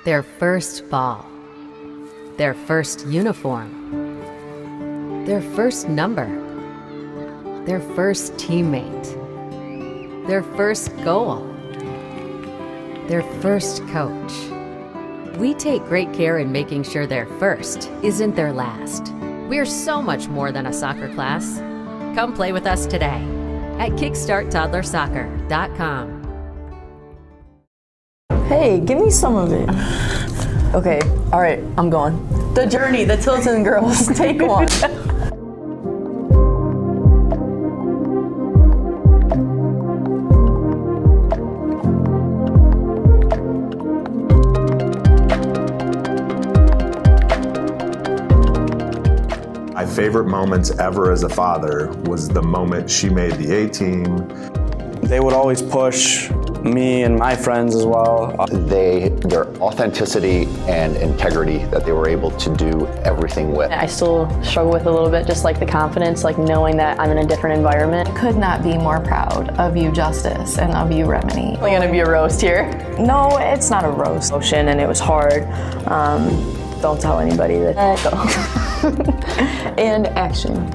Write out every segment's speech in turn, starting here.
Their first ball. Their first uniform. Their first number. Their first teammate. Their first goal. Their first coach. We take great care in making sure their first isn't their last. We're so much more than a soccer class. Come play with us today at kickstarttoddlersoccer.com. Hey, give me some of it. Okay, all right, I'm going. The Journey, the Tilton Girls, take one. My favorite moments ever as a father was the moment she made the A-team. They would always push me and my friends as well. Their authenticity and integrity that they were able to do everything with. I still struggle with a little bit, just like the confidence, like knowing that I'm in a different environment. Could not be more proud of you, Justice, and of you, Remini. It's gonna be a roast here. No, it's not a roast. Motion, and it was hard. Don't tell anybody that. And action.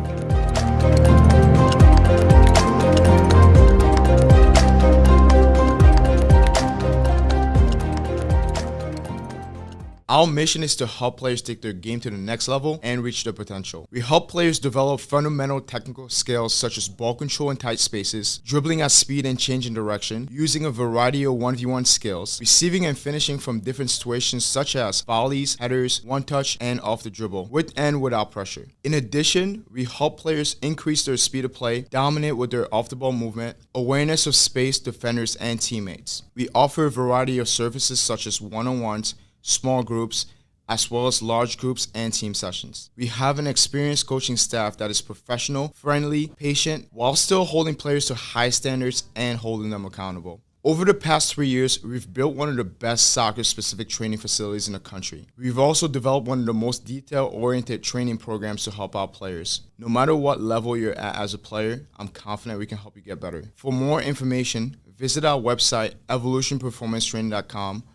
Our mission is to help players take their game to the next level and reach their potential. We help players develop fundamental technical skills such as ball control in tight spaces, dribbling at speed and changing direction, using a variety of 1v1 skills, receiving and finishing from different situations such as volleys, headers, one touch, and off the dribble, with and without pressure. In addition, we help players increase their speed of play, dominate with their off-the-ball movement, awareness of space, defenders, and teammates. We offer a variety of services such as one-on-ones, small groups, as well as large groups and team sessions. We have an experienced coaching staff that is professional, friendly, patient, while still holding players to high standards and holding them accountable. Over the past 3 years, we've built one of the best soccer-specific training facilities in the country. We've also developed one of the most detail-oriented training programs to help out players. No matter what level you're at as a player, I'm confident we can help you get better. For more information, visit our website, evolutionperformancetraining.com,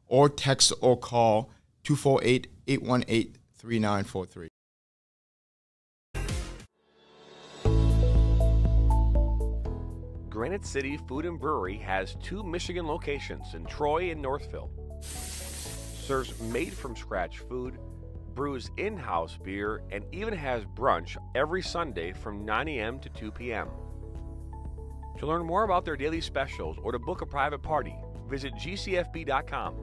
or text or call 248-818-3943. Granite City Food and Brewery has 2 Michigan locations in Troy and Northville. Serves made-from-scratch food, brews in-house beer, and even has brunch every Sunday from 9 a.m. to 2 p.m. To learn more about their daily specials or to book a private party, visit gcfb.com.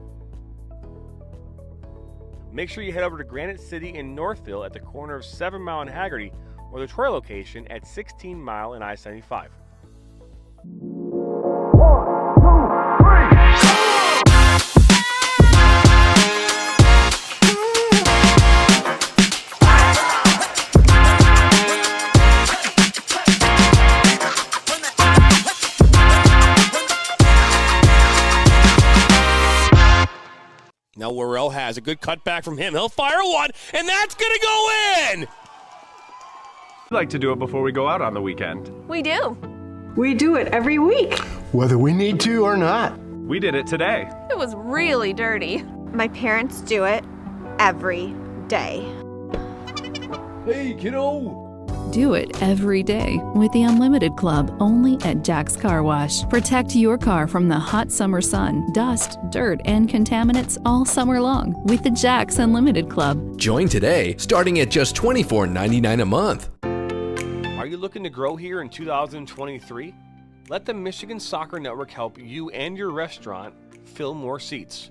Make sure you head over to Granite City in Northville at the corner of 7 Mile and Haggerty, or the Troy location at 16 Mile and I-75. Now Worrell has a good cutback from him. He'll fire one, and that's going to go in! We like to do it before we go out on the weekend. We do. We do it every week. Whether we need to or not. We did it today. It was really dirty. My parents do it every day. Hey, kiddo! Do it every day with the Unlimited Club only at Jack's Car Wash. Protect your car from the hot summer sun, dust, dirt, and contaminants all summer long with the Jack's Unlimited Club. Join today, starting at just $24.99 a month. Are you looking to grow here in 2023? Let the Michigan Soccer Network help you and your restaurant fill more seats.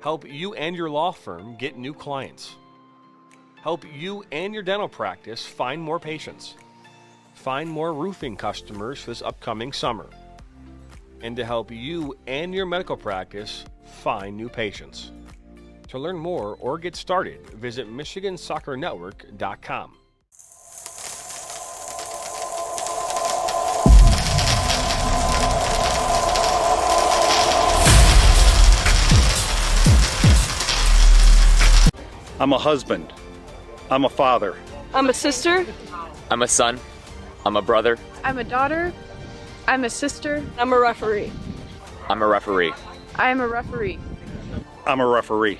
Help you and your law firm get new clients. Help you and your dental practice find more patients. Find more roofing customers this upcoming summer. And to help you and your medical practice find new patients. To learn more or get started, visit MichiganSoccerNetwork.com. I'm a husband. I'm a father. I'm a sister. I'm a son. I'm a brother. I'm a daughter. I'm a sister. I'm a referee. I'm a referee. I am a referee. I'm a referee.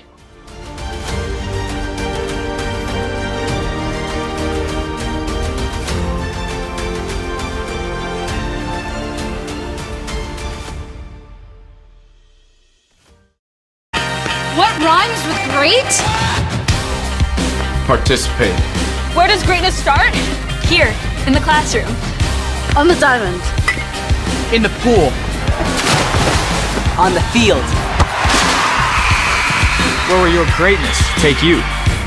What rhymes with great? Participate. Where does greatness start? Here, in the classroom. On the diamond. In the pool. On the field. Where will your greatness take you?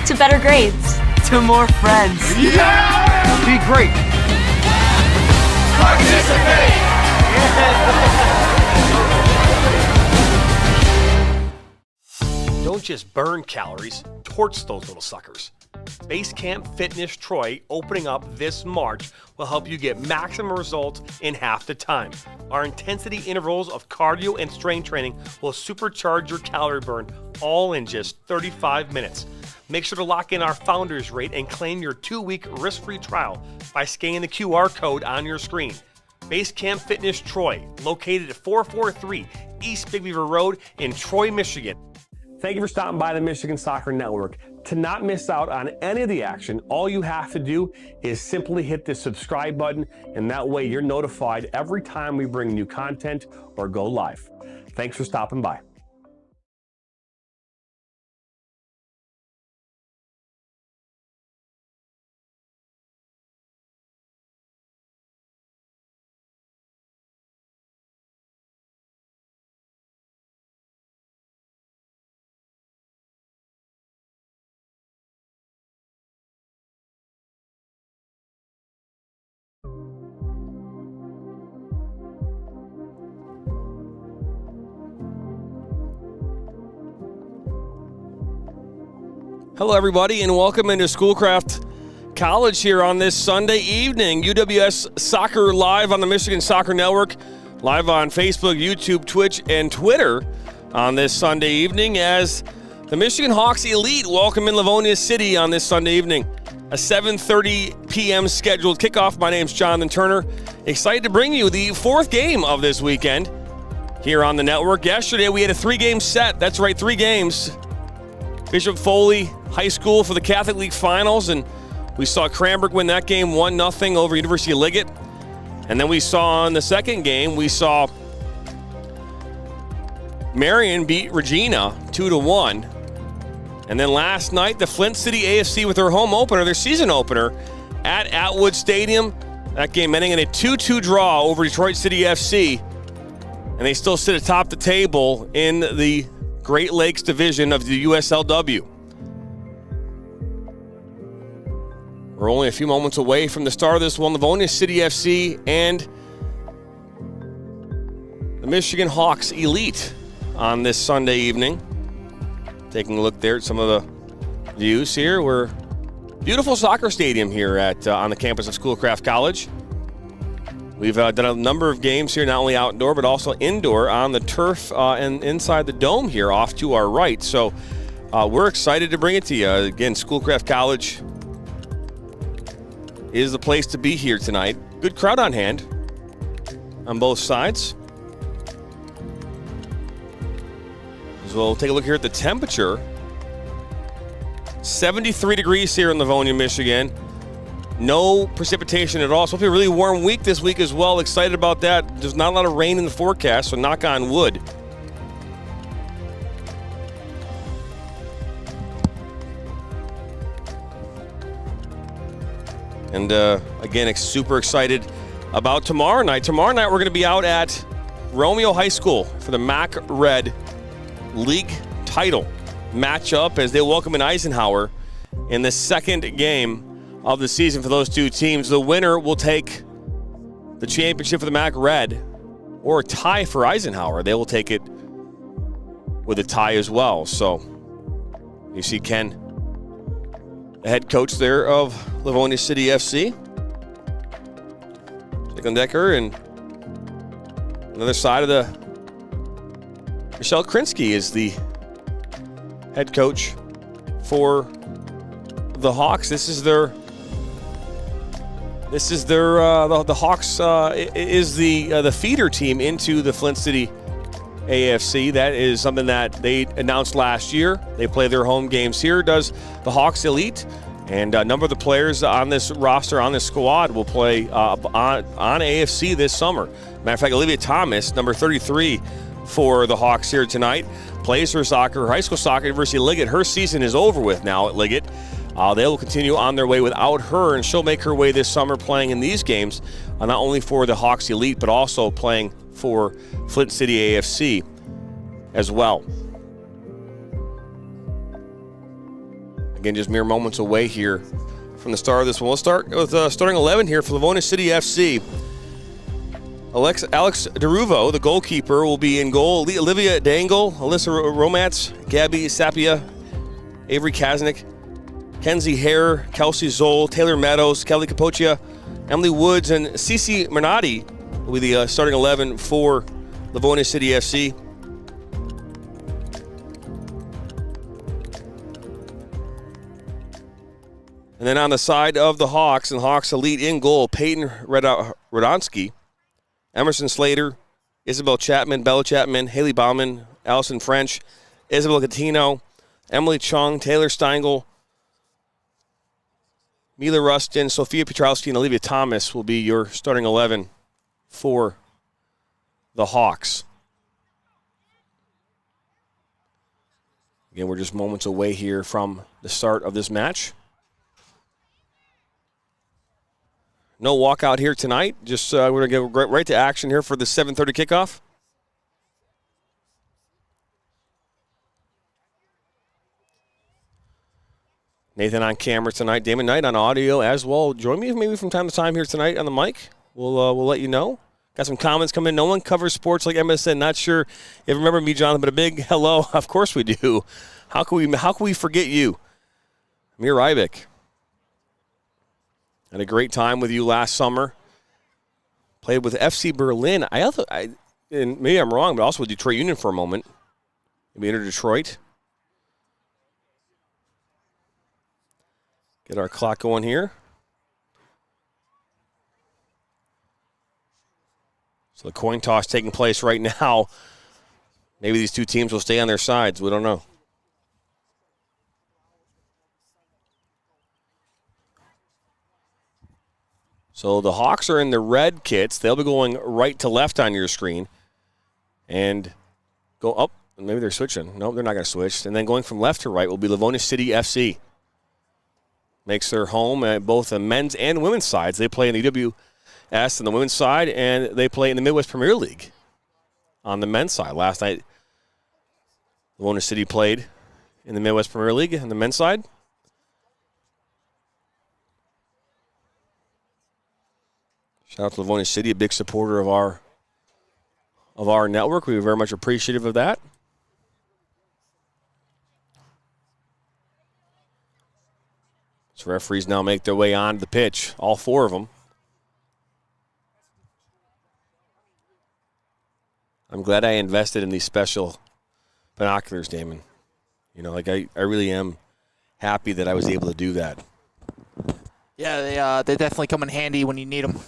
To better grades. To more friends. Yeah! Be great. Participate! Don't just burn calories, torch those little suckers. Base Camp Fitness Troy, opening up this March, will help you get maximum results in half the time. Our intensity intervals of cardio and strength training will supercharge your calorie burn, all in just 35 minutes. Make sure to lock in our founders rate and claim your 2-week risk-free trial by scanning the QR code on your screen. Base Camp Fitness Troy, located at 443 East Big Beaver Road in Troy, Michigan. Thank you for stopping by the Michigan Soccer Network. To not miss out on any of the action, all you have to do is simply hit the subscribe button, and that way you're notified every time we bring new content or go live. Thanks for stopping by. Hello, everybody, and welcome into Schoolcraft College here on this Sunday evening. UWS Soccer live on the Michigan Soccer Network, live on Facebook, YouTube, Twitch, and Twitter on this Sunday evening as the Michigan Hawks Elite welcome in Livonia City on this Sunday evening. A 7:30 p.m. scheduled kickoff. My name's Jonathan Turner. Excited to bring you the fourth game of this weekend here on the network. Yesterday, we had a 3-game set. That's right, 3 games. Bishop Foley High School for the Catholic League Finals, and we saw Cranbrook win that game 1-0 over University of Liggett. And then we saw in the second game, we saw Marion beat Regina 2-1. And then last night, the Flint City AFC with their home opener, their season opener, at Atwood Stadium. That game ending in a 2-2 draw over Detroit City FC. And they still sit atop the table in the Great Lakes division of the USLW. We're only a few moments away from the start of this one. Livonia City FC and the Michigan Hawks Elite on this Sunday evening. Taking a look there at some of the views here. We're beautiful soccer stadium here at on the campus of Schoolcraft College. We've done a number of games here, not only outdoor, but also indoor on the turf and inside the dome here off to our right. So we're excited to bring it to you. Again, Schoolcraft College is the place to be here tonight. Good crowd on hand on both sides. So we'll take a look here at the temperature. 73 degrees here in Livonia, Michigan. No precipitation at all. It's supposed to be a really warm week this week as well. Excited about that. There's not a lot of rain in the forecast, so knock on wood. And again, super excited about tomorrow night. Tomorrow night, we're going to be out at Romeo High School for the MAC Red League title matchup as they welcome in Eisenhower in the second game of the season for those two teams. The winner will take the championship for the MAC Red, or a tie for Eisenhower. They will take it with a tie as well. So you see Ken, the head coach there of Livonia City FC. Jacqueline Decker, and on the other side of the Michelle Krinsky is the head coach for the Hawks. The Hawks is the feeder team into the Flint City AFC. That is something that they announced last year. They play their home games here, does the Hawks Elite. And a number of the players on this roster, on this squad, will play on AFC this summer. Matter of fact, Olivia Thomas, number 33 for the Hawks here tonight, plays her soccer, high school soccer at University of Liggett. Her season is over with now at Liggett. They will continue on their way without her, and she'll make her way this summer playing in these games, not only for the Hawks Elite, but also playing for Flint City AFC as well. Again, just mere moments away here from the start of this one. We'll start with starting 11 here for Livonia City FC. Alex Deruvo, the goalkeeper, will be in goal. Olivia Dangle, Alyssa Romance, Gabby Sapia, Avery Kaznick, Kenzie Hare, Kelsey Zoll, Taylor Meadows, Kelly Capocia, Emily Woods, and Cece Mernati will be the starting 11 for Livonia City FC. And then on the side of the Hawks and Hawks Elite in goal, Peyton Radonsky, Emerson Slater, Isabel Chapman, Bella Chapman, Haley Bauman, Allison French, Isabel Catino, Emily Chung, Taylor Steingel, Mila Rustin, Sophia Petrowski, and Olivia Thomas will be your starting 11 for the Hawks. Again, we're just moments away here from the start of this match. No walkout here tonight. Just we're going to get right to action here for the 7:30 kickoff. Nathan on camera tonight. Damon Knight on audio as well. Join me maybe from time to time here tonight on the mic. We'll let you know. Got some comments coming in. No one covers sports like MSN. Not sure if you remember me, Jonathan, but a big hello. Of course we do. How can we forget you? Amir Rybick. Had a great time with you last summer. Played with FC Berlin. And maybe I'm wrong, but also with Detroit Union for a moment. Maybe entered Detroit. Get our clock going here. So the coin toss taking place right now. Maybe these two teams will stay on their sides. We don't know. So the Hawks are in the red kits. They'll be going right to left on your screen. And go up. Maybe they're switching. No, they're not going to switch. And then going from left to right will be Livonia City FC. Makes their home at both the men's and women's sides. They play in the EWS on the women's side, and they play in the Midwest Premier League on the men's side. Last night, Livonia City played in the Midwest Premier League on the men's side. Shout out to Livonia City, a big supporter of our network. We were very much appreciative of that. So referees now make their way onto the pitch, all four of them. I'm glad I invested in these special binoculars, Damon. You know, like I really am happy that I was able to do that. Yeah, they definitely come in handy when you need them.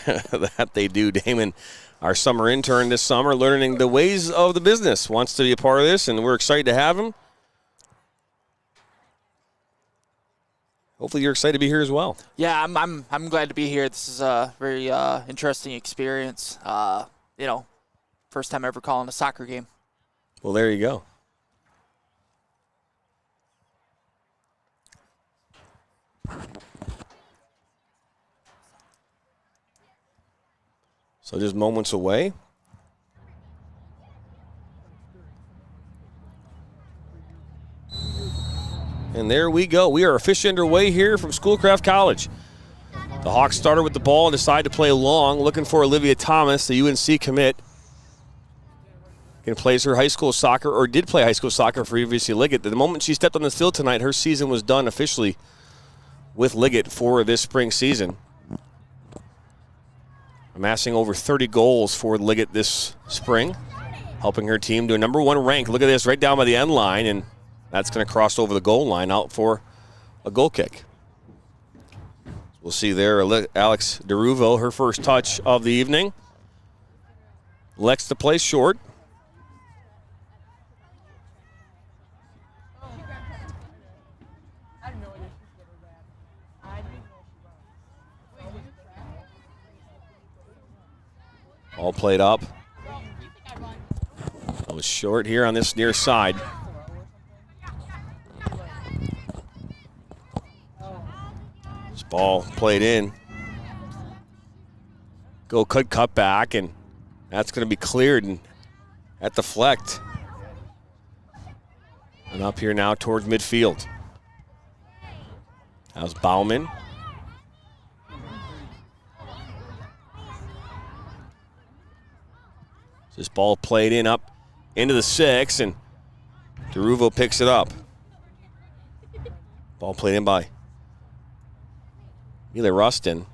That they do. Damon, our summer intern this summer, learning the ways of the business, wants to be a part of this, and we're excited to have him. Hopefully you're excited to be here as well. Yeah, I'm glad to be here. This is a very interesting experience. First time ever calling a soccer game. Well, there you go. So just moments away. And there we go. We are officially underway here from Schoolcraft College. The Hawks started with the ball and decided to play long, looking for Olivia Thomas, the UNC commit. Again, plays her high school soccer, or did play high school soccer for University of Liggett. The moment she stepped on the field tonight, her season was done officially with Liggett for this spring season. Amassing over 30 goals for Liggett this spring, helping her team to a #1 rank. Look at this, right down by the end line, and that's going to cross over the goal line out for a goal kick. We'll see there Alex Deruvo, her first touch of the evening. Lex to play short. Ball played up. It was short here on this near side. This ball played in. Go cut back, and that's going to be cleared and at deflect. And up here now towards midfield. That was Bauman. This ball played in up into the 6, and DeRuvo picks it up. Ball played in by Eli Rustin.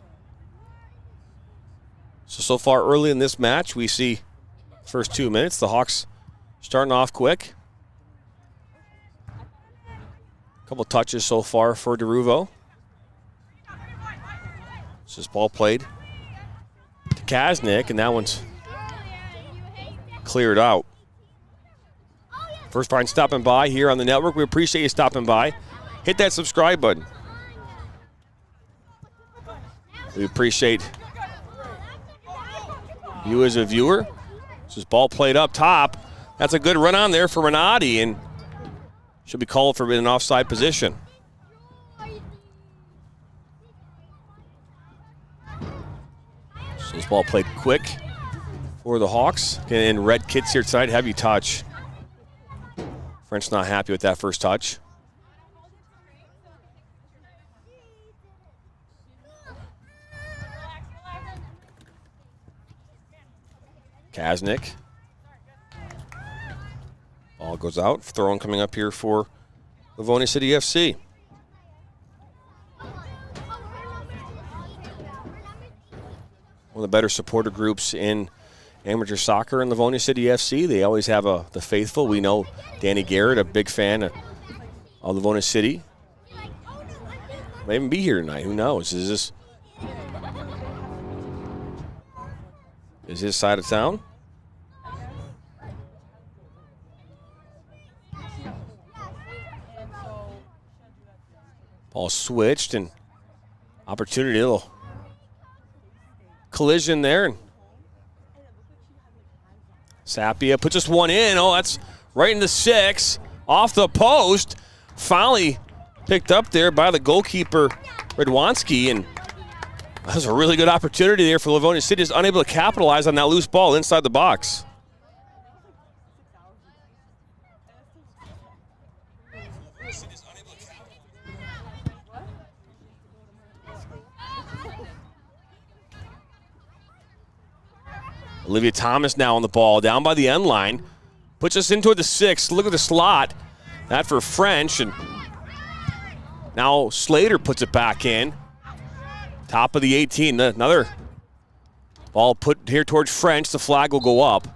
So far early in this match, we see first 2 minutes, the Hawks starting off quick. A couple touches so far for DeRuvo. This ball played to Kaznick, and that one's cleared out. First time stopping by here on the network. We appreciate you stopping by. Hit that subscribe button. We appreciate you as a viewer. This ball played up top. That's a good run on there for Renati, and should be called for an offside position. So this ball played quick for the Hawks. And red kits here tonight, heavy touch. French not happy with that first touch. Kaznick. Ball goes out. Throwing coming up here for Livonia City FC. One of the better supporter groups in amateur soccer in Livonia City FC. They always have the faithful. We know Danny Garrett, a big fan of Livonia City. May even be here tonight. Who knows? Is this side of town? Ball switched, and opportunity, a little collision there. And Sapia puts just one in. Oh, that's right in the 6. Off the post. Finally picked up there by the goalkeeper, Radwanski. And that was a really good opportunity there for Livonia City. Is unable to capitalize on that loose ball inside the box. Olivia Thomas now on the ball, down by the end line. Puts us into the 6. Look at the slot. That for French. And now Slater puts it back in. Top of the 18. Another ball put here towards French. The flag will go up.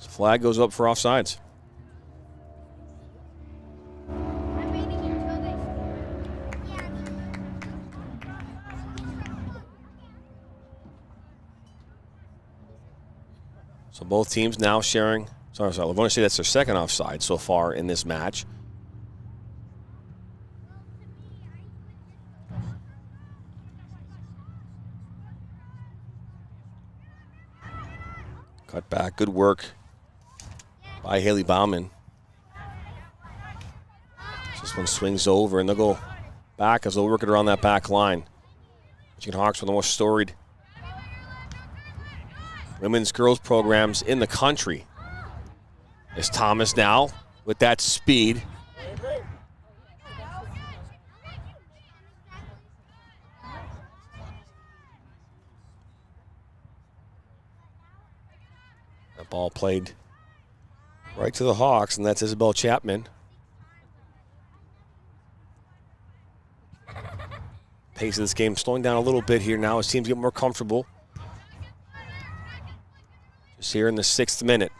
The flag goes up for offsides. So both teams now sharing. Sorry, Livonia City, that's their second offside so far in this match. Cut back, good work by Haley Bauman. This one swings over, and they'll go back as they'll work it around that back line. Michigan Hawks are the most storied women's girls programs in the country. Is Thomas now with that speed. That ball played right to the Hawks, and that's Isabel Chapman. Pace of this game slowing down a little bit here now as teams get more comfortable. Just here in the 6th minute.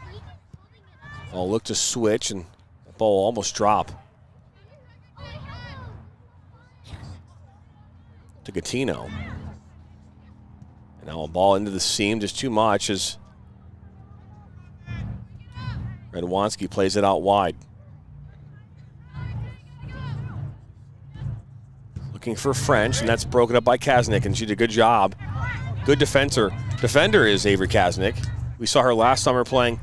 Ball look to switch, and the ball almost drop. To Gattino. And now a ball into the seam, just too much as Radwanski plays it out wide. Looking for French, and that's broken up by Kaznick, and she did a good job. Good defender is Avery Kaznick. We saw her last summer playing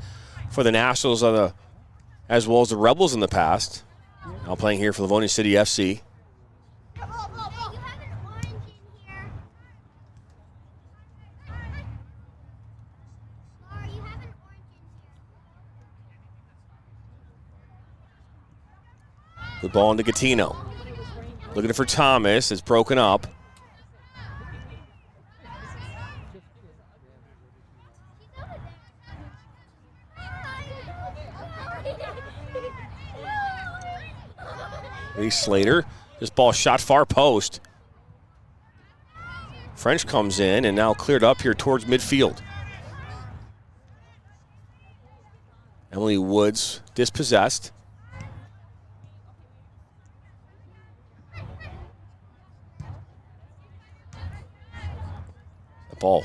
for the Nationals as well as the Rebels in the past. Now playing here for Livonia City FC. Good ball into Gattino. Looking for Thomas. It's broken up. Reese Slater. This ball shot far post. French comes in and now cleared up here towards midfield. Emily Woods dispossessed. The ball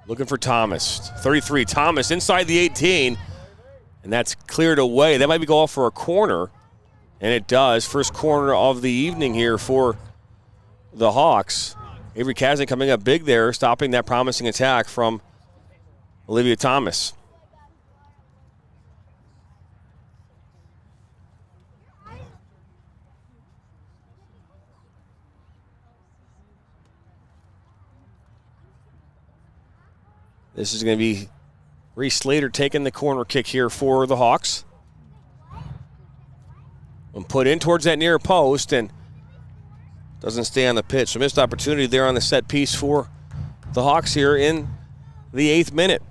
looking for Thomas. 33, Thomas inside the 18. And that's cleared away. That might be going for a corner. And it does. First corner of the evening here for the Hawks. Avery Kaznick coming up big there, stopping that promising attack from Olivia Thomas. This is going to be Reese Slater taking the corner kick here for the Hawks. And put in towards that near post and doesn't stay on the pitch. So missed opportunity there on the set piece for the Hawks here in the 8th minute.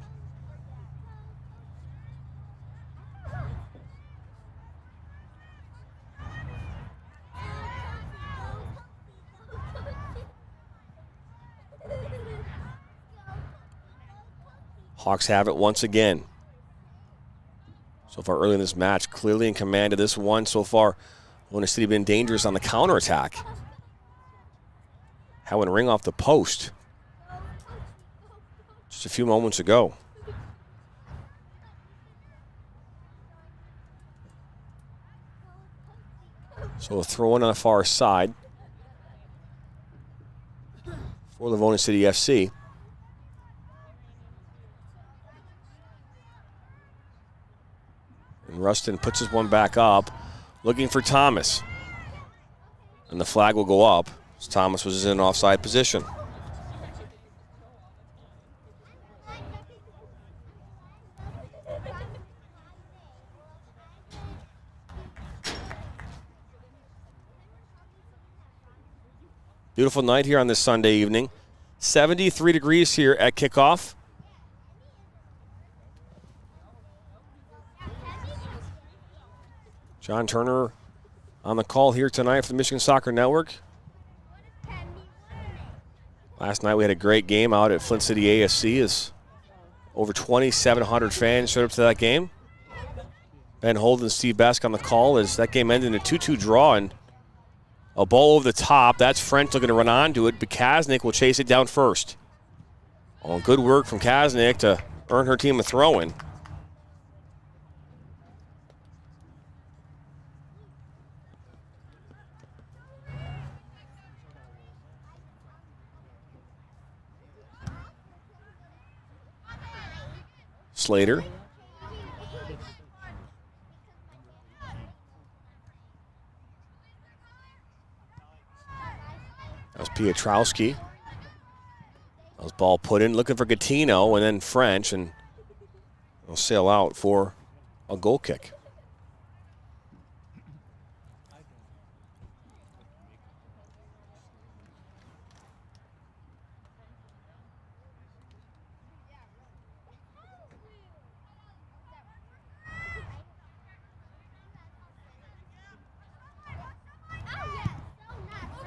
Hawks have it once again. So far early in this match, clearly in command of this one so far. Livonia City been dangerous on the counterattack. How went ring off the post just a few moments ago. So a throw in on the far side for Livonia City FC. And Rustin puts his one back up, looking for Thomas. And the flag will go up as Thomas was in an offside position. Beautiful night here on this Sunday evening. 73 degrees here at kickoff. John Turner on the call here tonight for the Michigan Soccer Network. Last night we had a great game out at Flint City ASC as over 2,700 fans showed up to that game. Ben Holden and Steve Bask on the call as that game ended in a 2-2 draw and a ball over the top. That's French looking to run onto it, but Kaznick will chase it down first. Oh, good work from Kaznick to earn her team a throw-in. Slater. That was Pietrowski. That was ball put in, looking for Gattino and then French, and they'll sail out for a goal kick.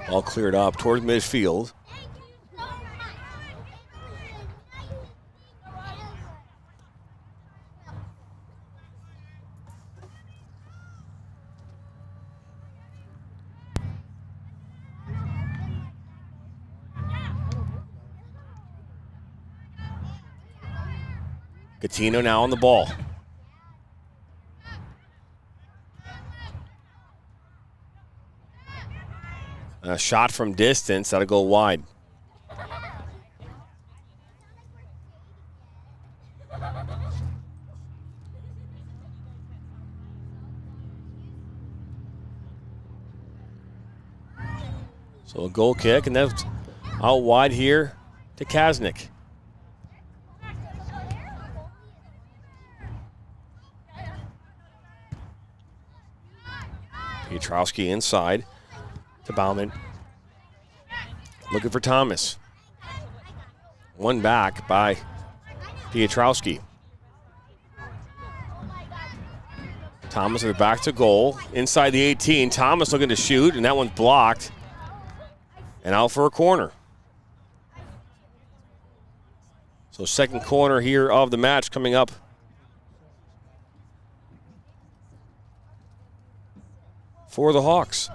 All cleared up towards midfield. Gattino now on the ball. A shot from distance, that'll go wide. So a goal kick, and that's out wide here to Kaznick. Piotrowski inside to Bauman. Looking for Thomas. One back by Piotrowski. Thomas with back to goal. Inside the 18. Thomas looking to shoot, and that one's blocked. And out for a corner. So second corner here of the match coming up. For the Hawks.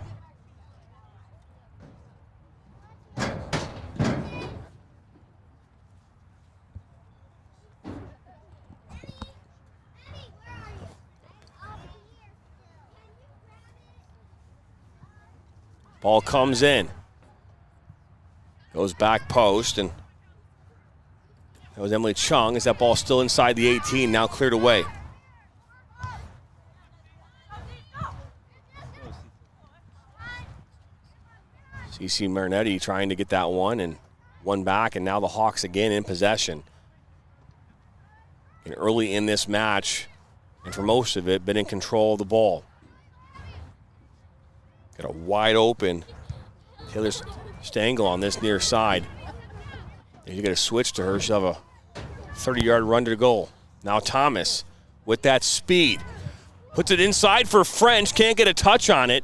Ball comes in. Goes back post, and that was Emily Chung. Is that ball still inside the 18, now cleared away? CC Marinetti trying to get that one, and one back, and now the Hawks again in possession. And early in this match, and for most of it, been in control of the ball. Got a wide open Taylor Stengel on this near side. You got to switch to her. She'll have a 30-yard run to goal. Now Thomas with that speed. Puts it inside for French. Can't get a touch on it.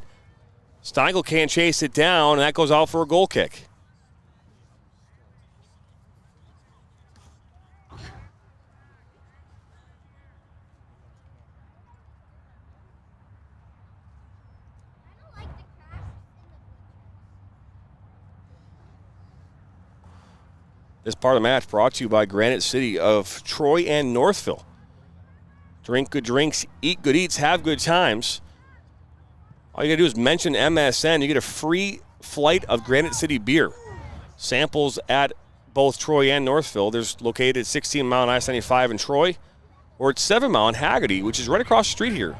Stengel can't chase it down, and that goes out for a goal kick. This part of the match brought to you by Granite City of Troy and Northville. Drink good drinks, eat good eats, have good times. All you gotta do is mention MSN. You get a free flight of Granite City beer. Samples at both Troy and Northville. There's located at 16 Mile and I-75 in Troy, or at 7 Mile in Haggerty, which is right across the street here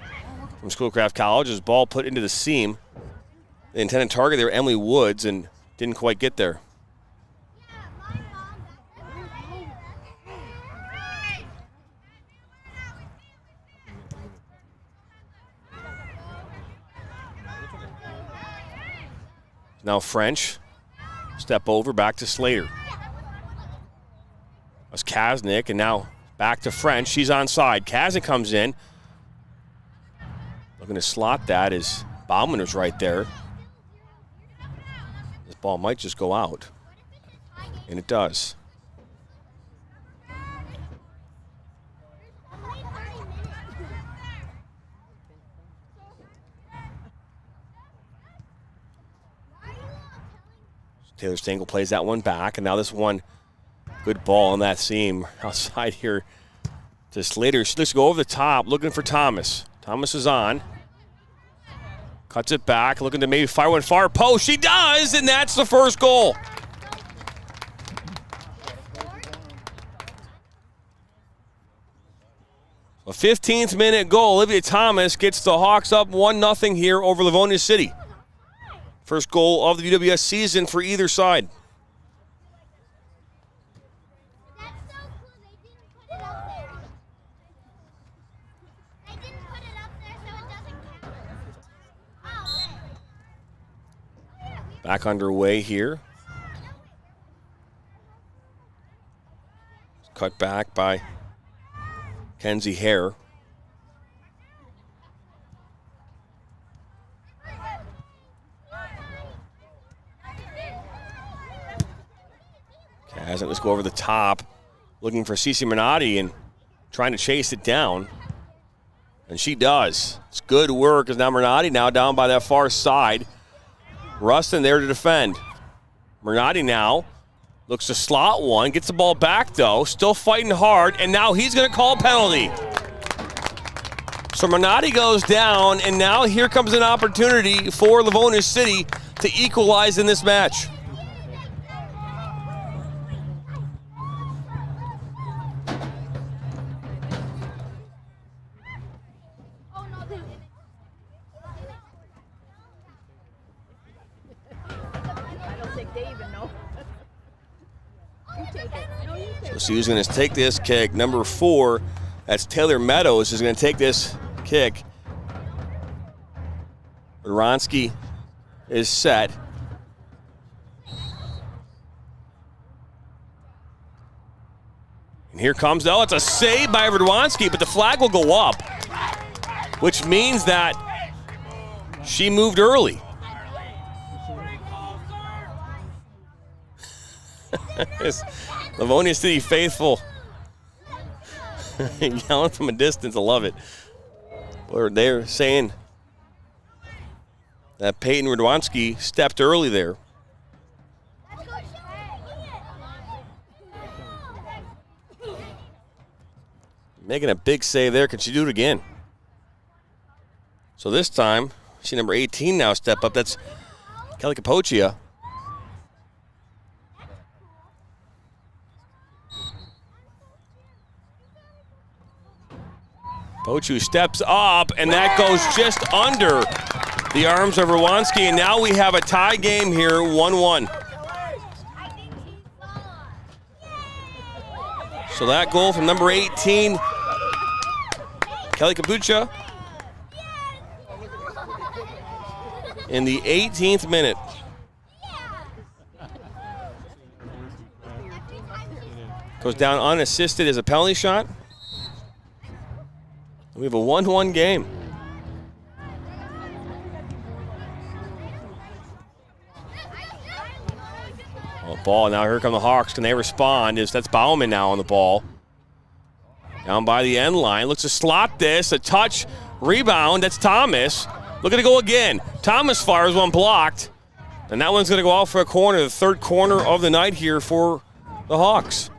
from Schoolcraft College. As ball put into the seam. The intended target there, Emily Woods, and didn't quite get there. Now French, step over, back to Slater. That's Kaznick, and now back to French. She's onside. Kaznick comes in. Looking to slot that as Bauman was right there. This ball might just go out. And it does. Taylor Stengel plays that one back, and now this one, good ball on that seam outside here to Slater. She looks to go over the top, looking for Thomas. Thomas is on. Cuts it back, looking to maybe fire one far post. She does, and that's the first goal. A 15th minute goal. Olivia Thomas gets the Hawks up 1-0 here over Livonia City. First goal of the UWS season for either side. Back underway here. Cut back by Kenzie Hare. Let's go over the top, looking for Cece Minotti and trying to chase it down. And she does. It's good work as now Minotti now down by that far side. Rustin there to defend. Minotti now looks to slot one, gets the ball back though, still fighting hard, and now he's going to call a penalty. So Minotti goes down, and now here comes an opportunity for Livonia City to equalize in this match. So see who's going to take this kick. Number 4, that's Taylor Meadows, is going to take this kick. Ronsky is set. And here comes, it's a save by Radwanski, but the flag will go up, which means that she moved early. Livonia City faithful yelling from a distance. I love it. They're saying that Peyton Radwanski stepped early there. Making a big save there. Can she do it again? So this time, see number 18 now step up. That's Kelly Capoccia. Pochu steps up, and that goes just under the arms of Radwanski, and now we have a tie game here, 1-1. So that goal from number 18, Kelly Capoccia, in the 18th minute. Goes down unassisted as a penalty shot. We have a 1-1 game. Ball, now here come the Hawks. Can they respond? That's Bauman now on the ball. Down by the end line. Looks to slot this. A touch. Rebound. That's Thomas. Looking to go again. Thomas fires one blocked. And that one's going to go out for a corner. The third corner of the night here for the Hawks.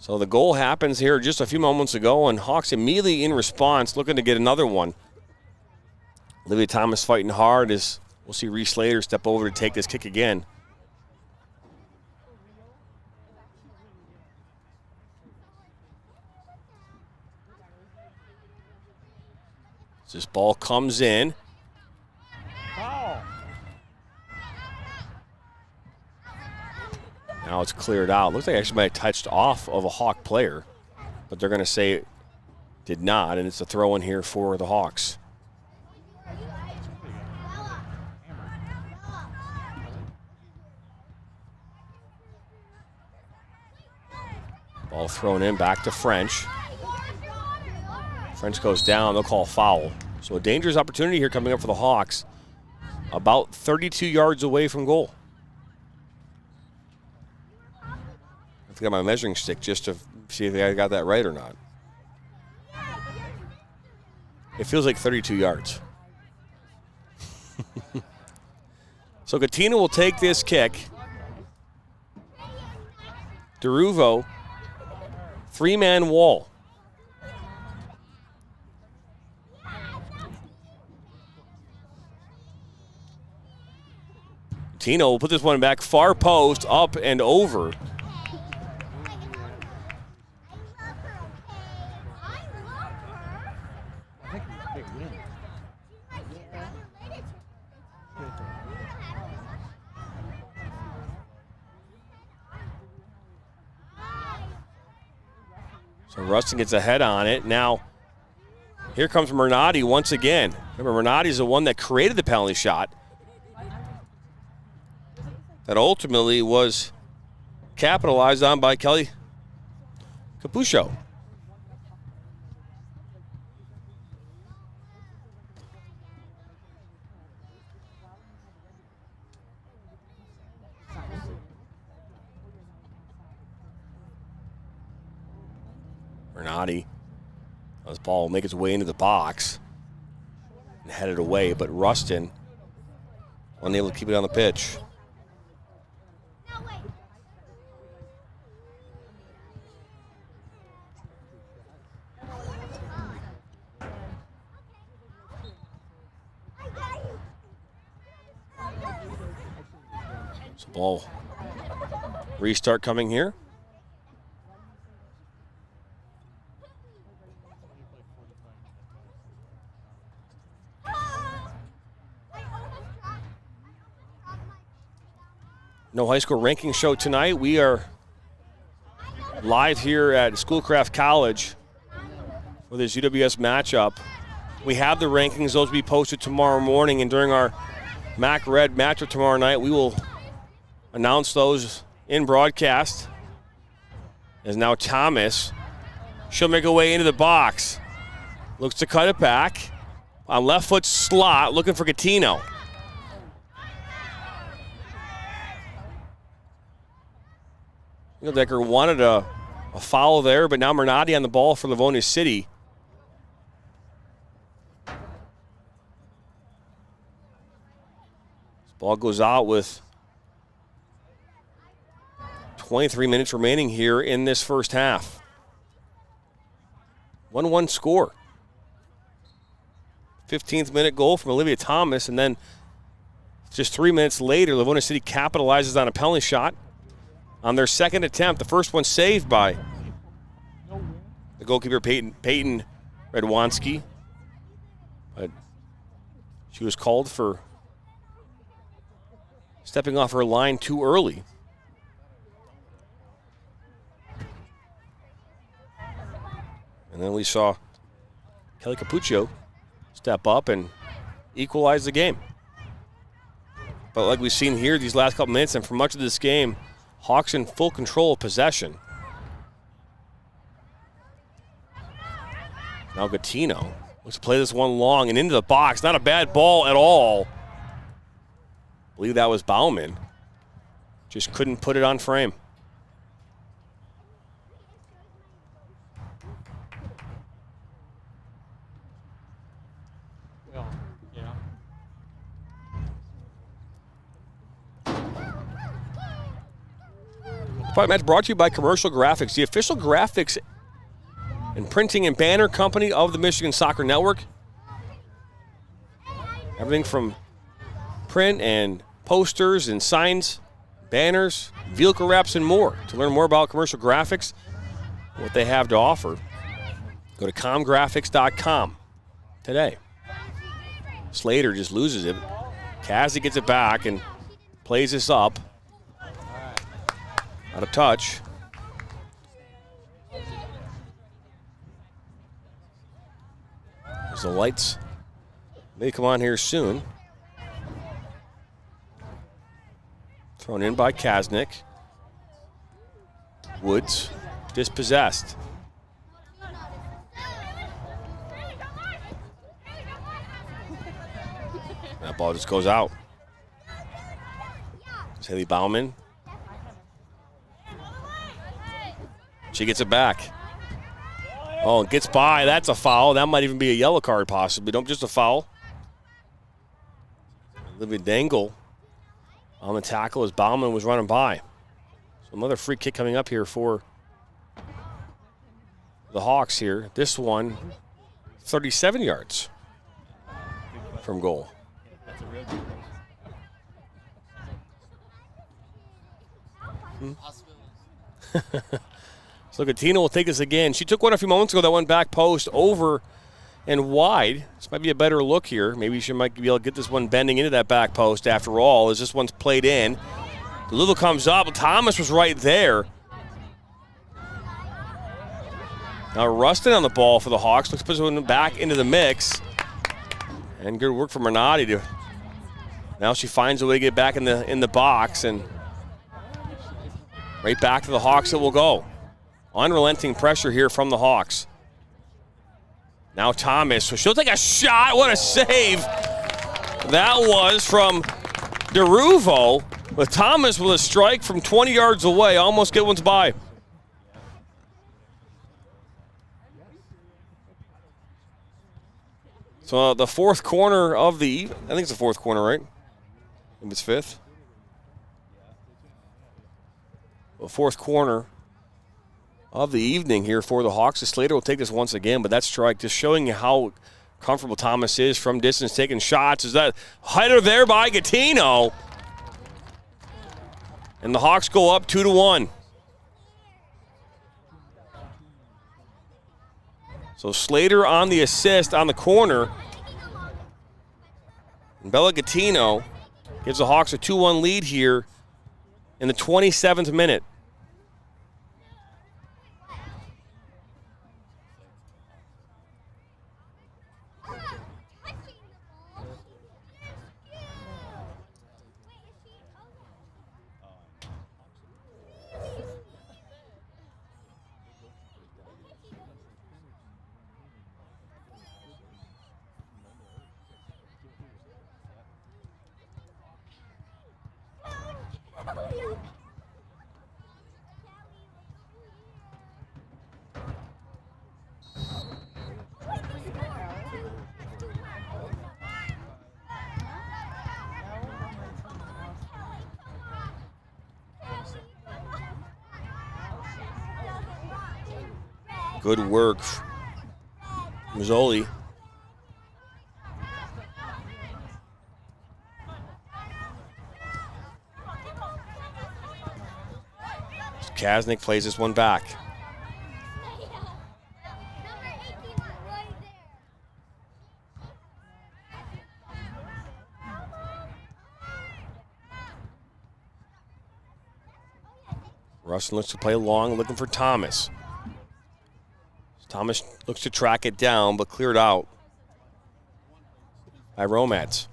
So the goal happens here just a few moments ago, and Hawks immediately in response looking to get another one. Olivia Thomas fighting hard as we'll see Reese Slater step over to take this kick again. As this ball comes in. Now it's cleared out. Looks like I actually might have touched off of a Hawk player, but they're going to say it did not, and it's a throw in here for the Hawks. Ball thrown in back to French. French goes down. They'll call foul. So a dangerous opportunity here coming up for the Hawks. About 32 yards away from goal. I got my measuring stick just to see if I got that right or not. It feels like 32 yards. So Katina will take this kick. DeRuvo, 3-man wall. Katina will put this one back, far post, up and over. So Rustin gets a head on it. Now, here comes Mernati once again. Remember, Mernati's the one that created the penalty shot that ultimately was capitalized on by Kelly Capoccia. Bernardi, this ball will make its way into the box and head it away, but Rustin unable to keep it on the pitch. So ball restart coming here. No high school ranking show tonight. We are live here at Schoolcraft College for this UWS matchup. We have the rankings. Those will be posted tomorrow morning, and during our MAC Red matchup tomorrow night, we will announce those in broadcast. As now Thomas, she'll make her way into the box. Looks to cut it back. On left foot slot, looking for Gattino. Decker wanted a foul there, but now Mernati on the ball for Livonia City. This ball goes out with 23 minutes remaining here in this first half. 1-1 score. 15th minute goal from Olivia Thomas, and then just 3 minutes later, Livonia City capitalizes on a penalty shot. On their second attempt, the first one saved by the goalkeeper, Peyton Redwanski. But she was called for stepping off her line too early. And then we saw Kelly Capuccio step up and equalize the game. But like we've seen here these last couple minutes, and for much of this game, Hawks in full control of possession. Now Gattino looks to play this one long and into the box. Not a bad ball at all. I believe that was Bauman. Just couldn't put it on frame. Match brought to you by Commercial Graphics, the official graphics and printing and banner company of the Michigan Soccer Network. Everything from print and posters and signs, banners, vehicle wraps, and more. To learn more about Commercial Graphics, what they have to offer, go to comgraphics.com today. Slater just loses it. Kazzy gets it back and plays this up. Out of touch. As the lights may come on here soon. Thrown in by Kasnick. Woods dispossessed. That ball just goes out. It's Haley Bauman. She gets it back. Oh, and gets by. That's a foul. That might even be a yellow card possibly. Don't just a foul. Olivia Dangle on the tackle as Bauman was running by. So another free kick coming up here for the Hawks here. This one, 37 yards from goal. So Gattino will take this again. She took one a few moments ago that went back post over and wide. This might be a better look here. Maybe she might be able to get this one bending into that back post after all, as this one's played in. Little comes up. Thomas was right there. Now Rustin on the ball for the Hawks. Looks to put this one back into the mix. And good work from Mernati to. Now she finds a way to get back in the box, and right back to the Hawks it will go. Unrelenting pressure here from the Hawks. Now Thomas, so she'll take a shot. What a save that was from DeRuvo, with Thomas with a strike from 20 yards away. Almost get one's by. So the fourth corner of the, I think it's the fourth corner, right? If it's fifth. The fourth corner of the evening here for the Hawks. Slater will take this once again, but that strike just showing you how comfortable Thomas is from distance, taking shots. Is that header there by Gattino? And the Hawks go up 2-1. So Slater on the assist on the corner. And Bella Gattino gives the Hawks a 2-1 lead here in the 27th minute. Good work, Mazzoli. Kasnick plays this one back. Rustin looks to play long, looking for Thomas. Thomas looks to track it down, but cleared out by Romance.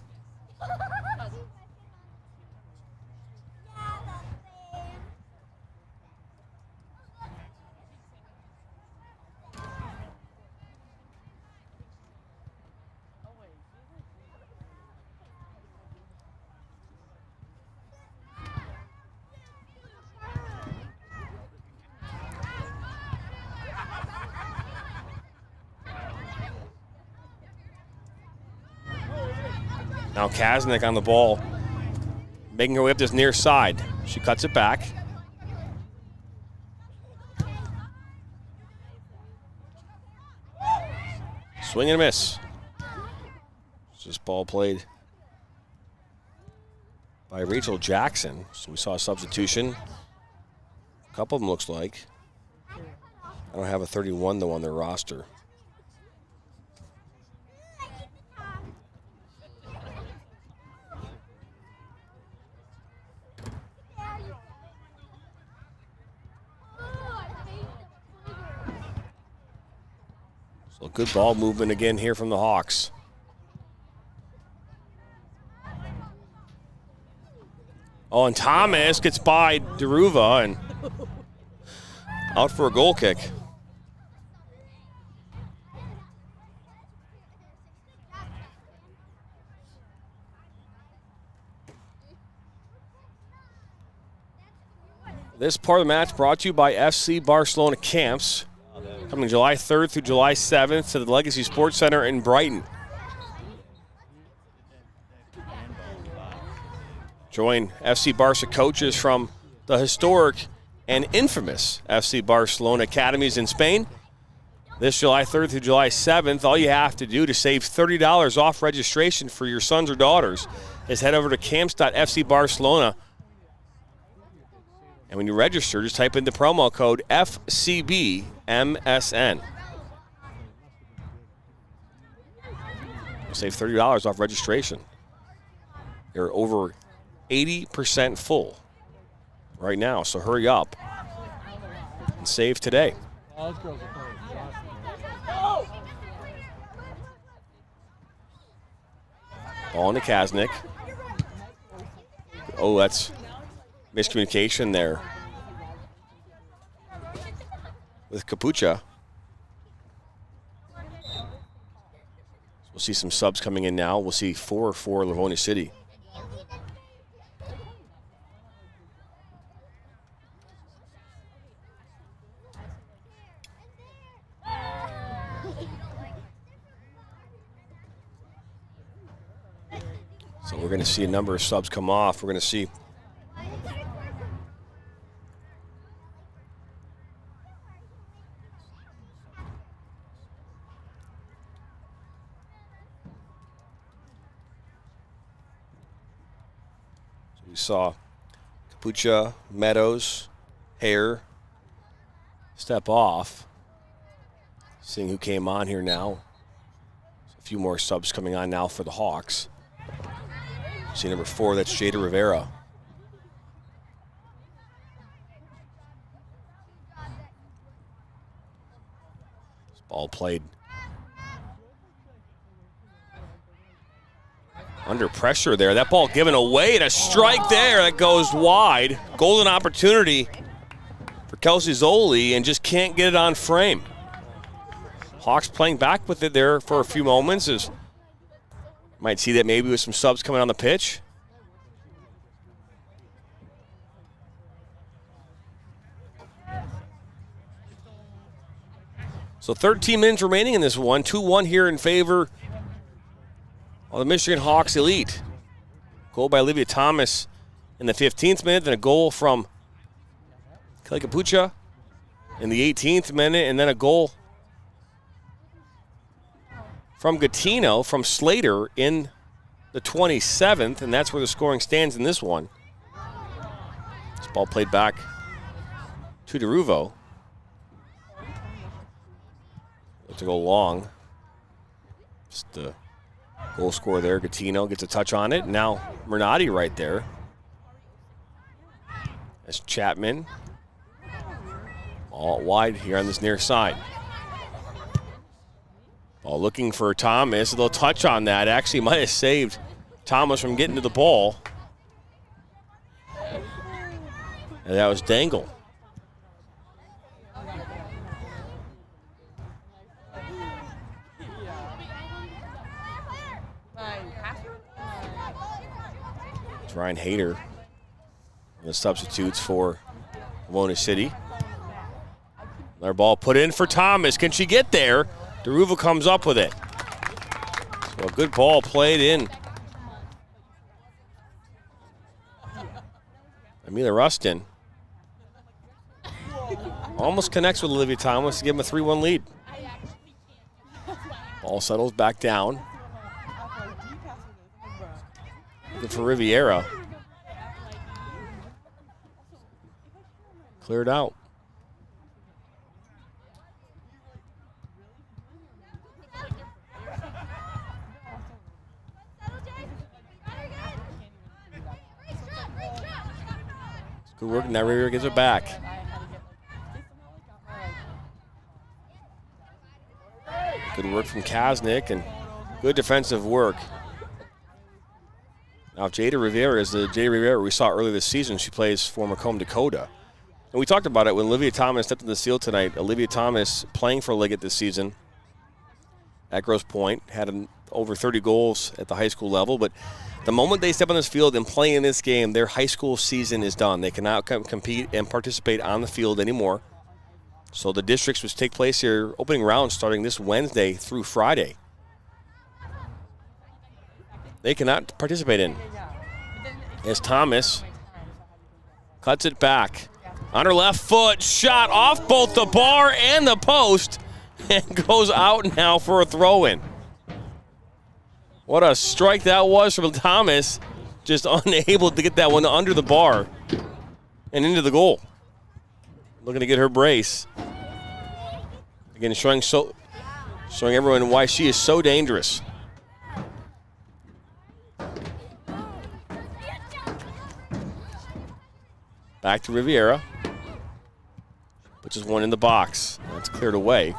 Now Kasnick on the ball, making her way up this near side. She cuts it back. Swing and a miss. This ball played by Rachel Jackson. So we saw a substitution. A couple of them looks like. I don't have a 31 though on their roster. So good ball movement again here from the Hawks. Oh, and Thomas gets by Deruva and out for a goal kick. This part of the match brought to you by FC Barcelona Camps. Coming July 3rd through July 7th to the Legacy Sports Center in Brighton. Join FC Barca coaches from the historic and infamous FC Barcelona academies in Spain. This July 3rd through July 7th, all you have to do to save $30 off registration for your sons or daughters is head over to camps.fc Barcelona. And when you register, just type in the promo code FCBMSN. You'll save $30 off registration. You're over 80% full right now, so hurry up and save today. Ball into Kasnick. Oh, that's miscommunication there with Capucha. We'll see some subs coming in now. We'll see 4 for Livonia City. So we're going to see a number of subs come off. We're going to see we saw Kapucha, Meadows, Hare step off. Seeing who came on here now. A few more subs coming on now for the Hawks. See number 4, that's Jada Rivera. This ball played under pressure there. That ball given away, and a strike there that goes wide. Golden opportunity for Kelsey Zoli, and just can't get it on frame. Hawks playing back with it there for a few moments. Might see that maybe with some subs coming on the pitch. So 13 minutes remaining in this one. 2-1 here in favor of the Michigan Hawks Elite. Goal by Olivia Thomas in the 15th minute, then a goal from Kelly Kapucha in the 18th minute, and then a goal from Gattino, from Slater in the 27th, and that's where the scoring stands in this one. This ball played back to DeRuvo. To go long. Just the goal scorer there. Gattino gets a touch on it. Now Mernati right there. That's Chapman. All wide here on this near side. Ball looking for Thomas. A little touch on that. Actually might have saved Thomas from getting to the ball. And that was Dangle. It's Ryan Hayter. The substitutes for Wona City. Another ball put in for Thomas. Can she get there? DeRuva comes up with it. So a good ball played in. Amelia Rustin almost connects with Olivia Thomas to give him a 3-1 lead. Ball settles back down. Looking for Riviera. Cleared out. Good work, now Riviera gets it back. Good work from Kaznick and good defensive work. Now Jada Rivera is the Jada Rivera we saw earlier this season. She plays for Macomb, Dakota. And we talked about it when Olivia Thomas stepped in the field tonight. Olivia Thomas playing for Liggett this season at Grosse Pointe, had over 30 goals at the high school level, but the moment they step on this field and play in this game, their high school season is done. They cannot compete and participate on the field anymore. So the districts which take place here, opening round starting this Wednesday through Friday, they cannot participate in. As Thomas cuts it back. On her left foot, shot off both the bar and the post, and goes out now for a throw-in. What a strike that was from Thomas. Just unable to get that one under the bar and into the goal. Looking to get her brace. Again, showing everyone why she is so dangerous. Back to Riviera. Puts his one in the box. That's cleared away.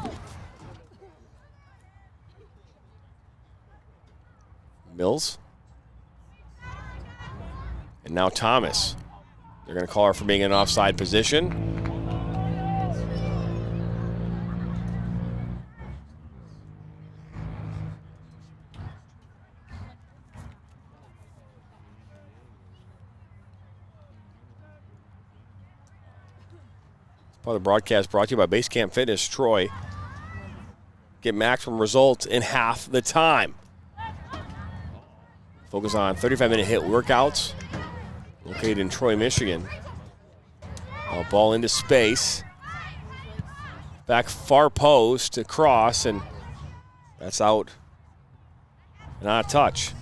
Mills. And now Thomas. They're going to call her for being in an offside position. Part of the broadcast brought to you by Basecamp Fitness Troy. Get maximum results in half the time. Focus on 35-minute hit workouts. Located in Troy, Michigan. Ball into space. Back far post to cross, and that's out. Not a touch.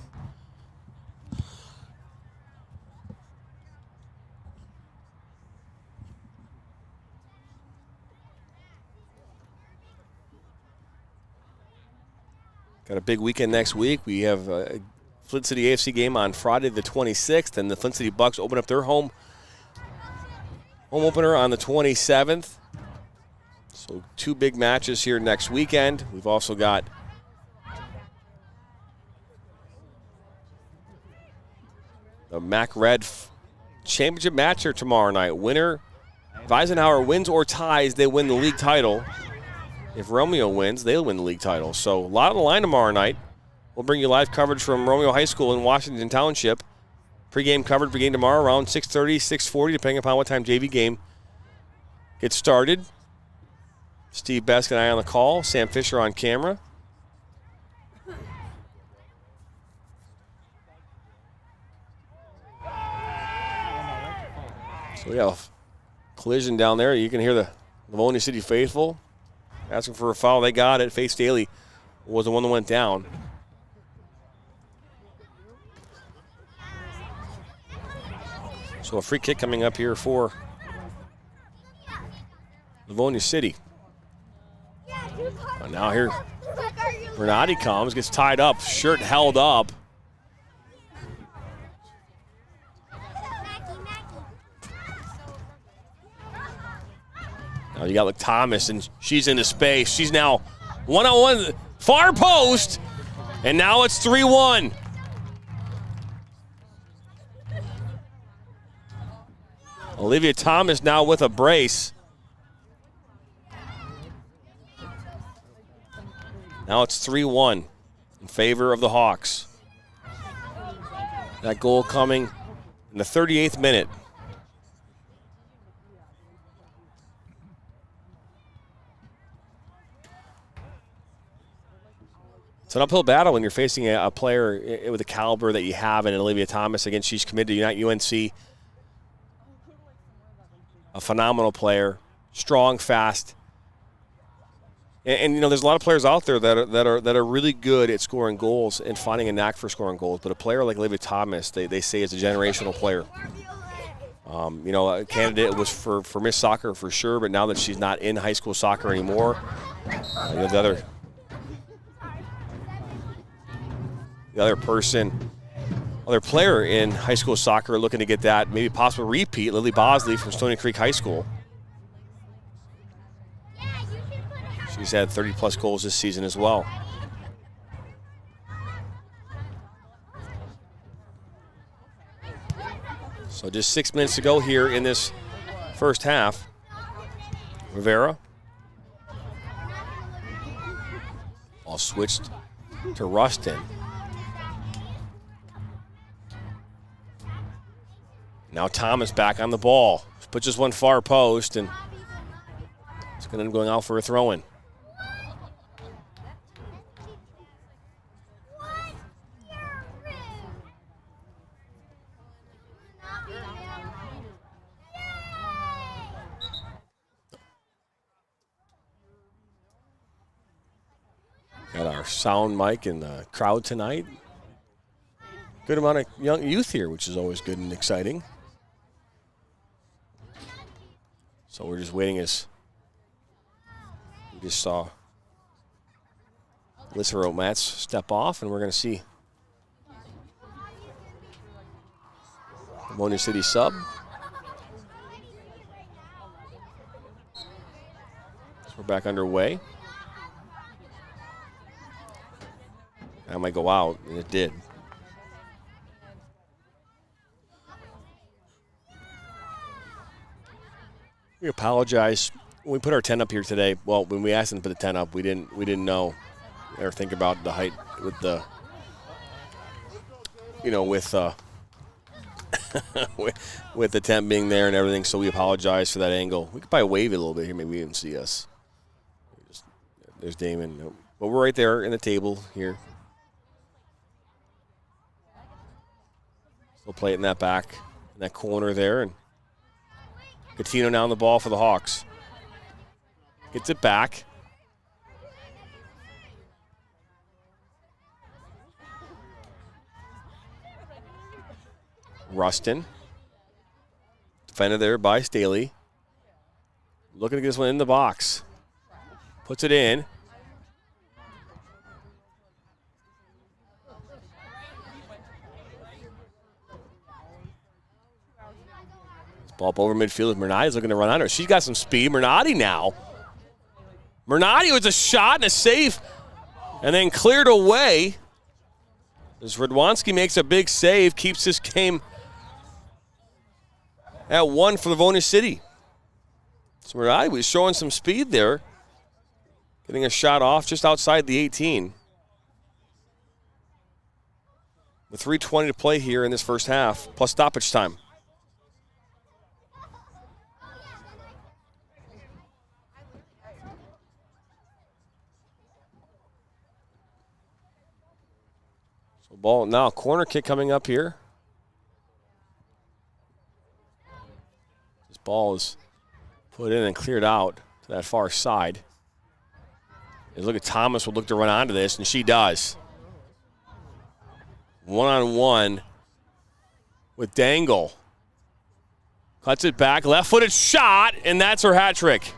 Got a big weekend next week. We have a Flint City AFC game on Friday the 26th, and the Flint City Bucks open up their home opener on the 27th. So 2 big matches here next weekend. We've also got the MAC Red Championship match here tomorrow night. Winner, if Eisenhower wins or ties, they win the league title. If Romeo wins, they'll win the league title. So a lot on the line tomorrow night. We'll bring you live coverage from Romeo High School in Washington Township. Pre-game coverage begin tomorrow around 6:30, 6:40, depending upon what time JV game gets started. Steve Besk and I on the call. Sam Fisher on camera. So we have a collision down there. You can hear the Livonia City faithful asking for a foul. They got it. Faith Staley was the one that went down. So a free kick coming up here for Livonia City. Now here, Bernardi comes, gets tied up, shirt held up. Now you got Thomas, and she's into space. She's now one-on-one, far post, and now it's 3-1. Olivia Thomas now with a brace. Now it's 3-1 in favor of the Hawks. That goal coming in the 38th minute. It's an uphill battle when you're facing a player with the caliber that you have in Olivia Thomas. Again, she's committed to UNC. A phenomenal player, strong, fast. And you know, there's a lot of players out there that are really good at scoring goals and finding a knack for scoring goals. But a player like Olivia Thomas, they say is a generational player. You know, a candidate was for Miss Soccer for sure, but now that she's not in high school soccer anymore, you know, the other player in high school soccer looking to get that maybe possible repeat, Lily Bosley from Stony Creek High School. She's had 30-plus goals this season as well. So just 6 minutes to go here in this first half. Rivera. All switched to Rustin. Now Thomas back on the ball. Put just one far post, and it's going to end up going out for a throw-in. Got our sound mic in the crowd tonight. Good amount of young youth here, which is always good and exciting. So we're just waiting as we just saw Alyssa Romats step off, and we're going to see Livonia City sub. So we're back underway. That might go out, and it did. We apologize. When we put our tent up here today, well, when we asked them to put the tent up, we didn't know or think about the height with the, you know, with with the tent being there and everything. So we apologize for that angle. We could probably wave it a little bit here. Maybe you can see us. There's Damon. But we're right there in the table here. We'll play it in that back, in that corner there. And Catino now on the ball for the Hawks. Gets it back. Rustin. Defended there by Staley. Looking to get this one in the box. Puts it in. Ball up over midfield. Mernati's looking to run on her. She's got some speed. Mernati now. Mernati with a shot and a save, and then cleared away. As Radwanski makes a big save, keeps this game at 1 for Livonia City. So Mernati was showing some speed there, getting a shot off just outside the 18. With 3:20 to play here in this first half, plus stoppage time. So ball now, corner kick coming up here. This ball is put in and cleared out to that far side. And look at Thomas will look to run onto this, and she does. One-on-one with Dangle. Cuts it back, left-footed shot, and that's her hat trick.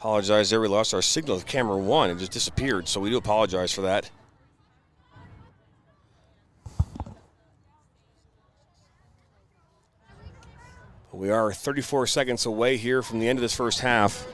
Apologize there. We lost our signal with camera 1. It just disappeared, so we do apologize for that. We are 34 seconds away here from the end of this first half.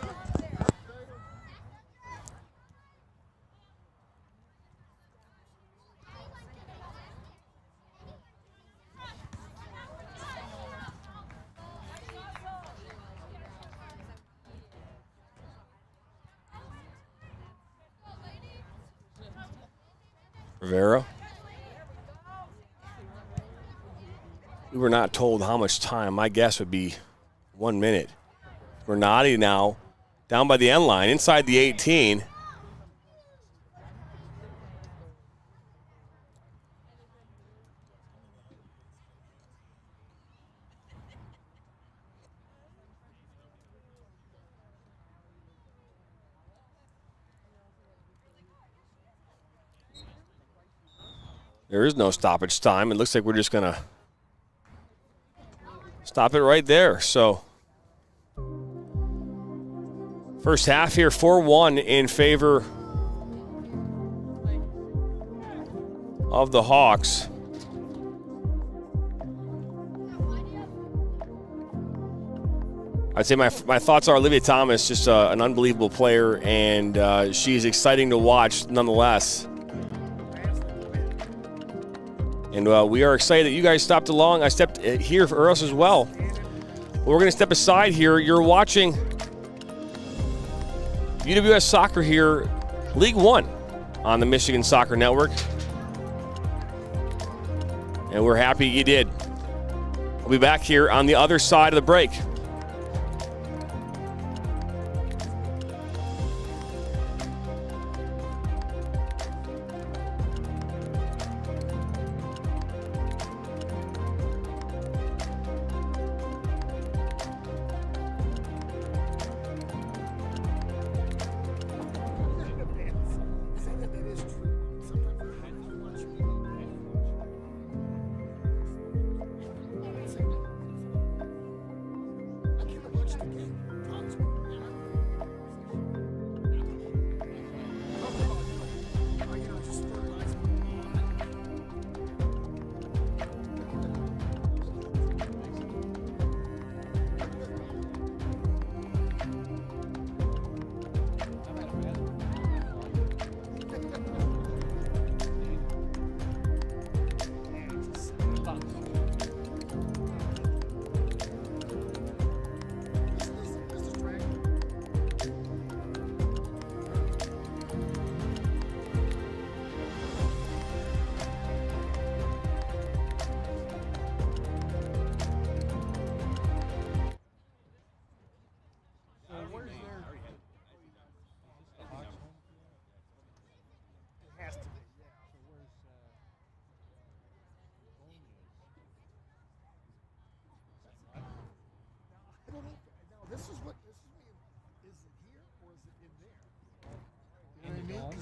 Rivera. We were not told how much time. My guess would be 1 minute. Renati now down by the end line, inside the 18. There is no stoppage time. It looks like we're just going to stop it right there. So, first half here, 4-1 in favor of the Hawks. I'd say my thoughts are Olivia Thomas, just an unbelievable player, and she's exciting to watch nonetheless. And we are excited that you guys stopped along. I stepped here for us as well. We're going to step aside here. You're watching UWS Soccer here, League One on the Michigan Soccer Network. And we're happy you did. We'll be back here on the other side of the break.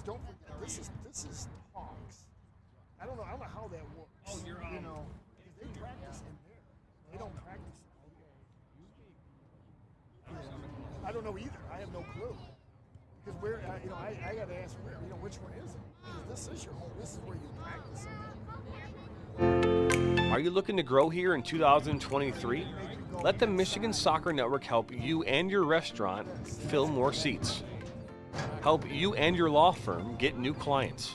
don't forget, this is HAWKS. I don't know how that works. Oh, you know, they practice in there. They don't practice. I don't know either. I have no clue. Because we're, you know, I got to ask, you know, which one is it? Because this is your home. This is where you practice. Are you looking to grow here in 2023? Let the Michigan Soccer Network help you and your restaurant fill more seats. Help you and your law firm get new clients.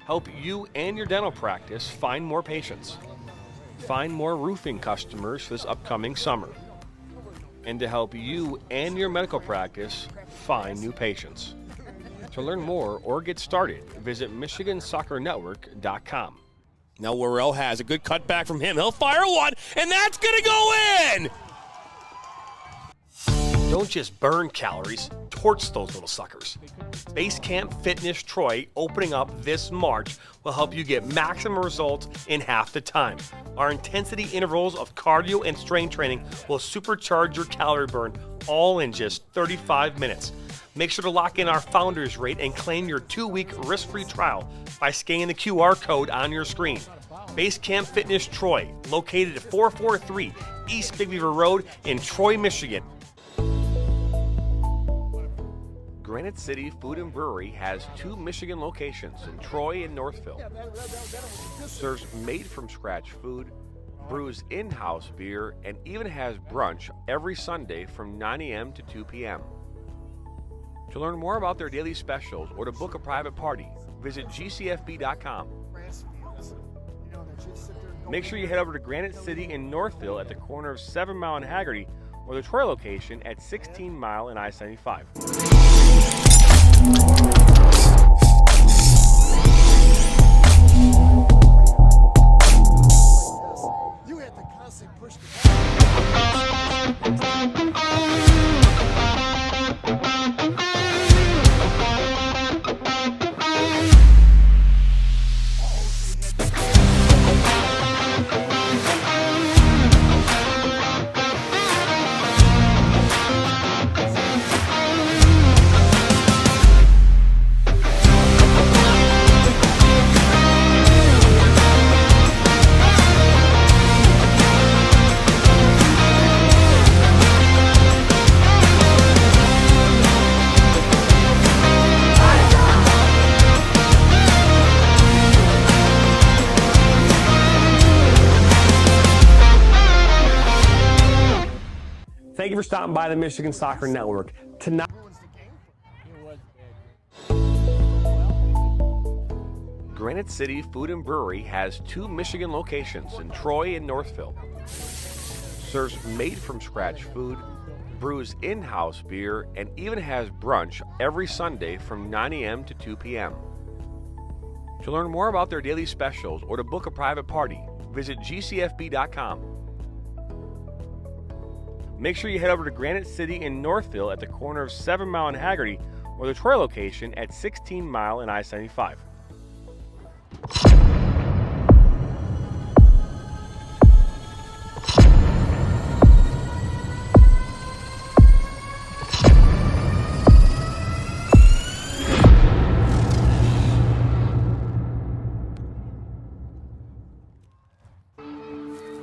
Help you and your dental practice find more patients. Find more roofing customers for this upcoming summer. And to help you and your medical practice find new patients. To learn more or get started, visit MichiganSoccerNetwork.com. Now Worrell has a good cutback from him. He'll fire one, and that's going to go in! Don't just burn calories, torch those little suckers. Base Camp Fitness Troy, opening up this March, will help you get maximum results in half the time. Our intensity intervals of cardio and strength training will supercharge your calorie burn, all in just 35 minutes. Make sure to lock in our founders rate and claim your 2-week risk-free trial by scanning the QR code on your screen. Base Camp Fitness Troy, located at 443 East Big Beaver Road in Troy, Michigan. Granite City Food and Brewery has 2 Michigan locations in Troy and Northville. Serves made-from-scratch food, brews in-house beer, and even has brunch every Sunday from 9 a.m. to 2 p.m. To learn more about their daily specials or to book a private party, visit gcfb.com. Make sure you head over to Granite City in Northville at the corner of 7 Mile and Haggerty, or the Troy location at 16 Mile and I-75. You had to constantly push the Thank you for stopping by the Michigan Soccer Network. Tonight, Granite City Food and Brewery has 2 Michigan locations in Troy and Northville. Serves made-from-scratch food, brews in-house beer, and even has brunch every Sunday from 9 a.m. to 2 p.m. To learn more about their daily specials or to book a private party, visit gcfb.com. Make sure you head over to Granite City in Northville at the corner of 7 Mile and Haggerty, or the Troy location at 16 Mile and I-75.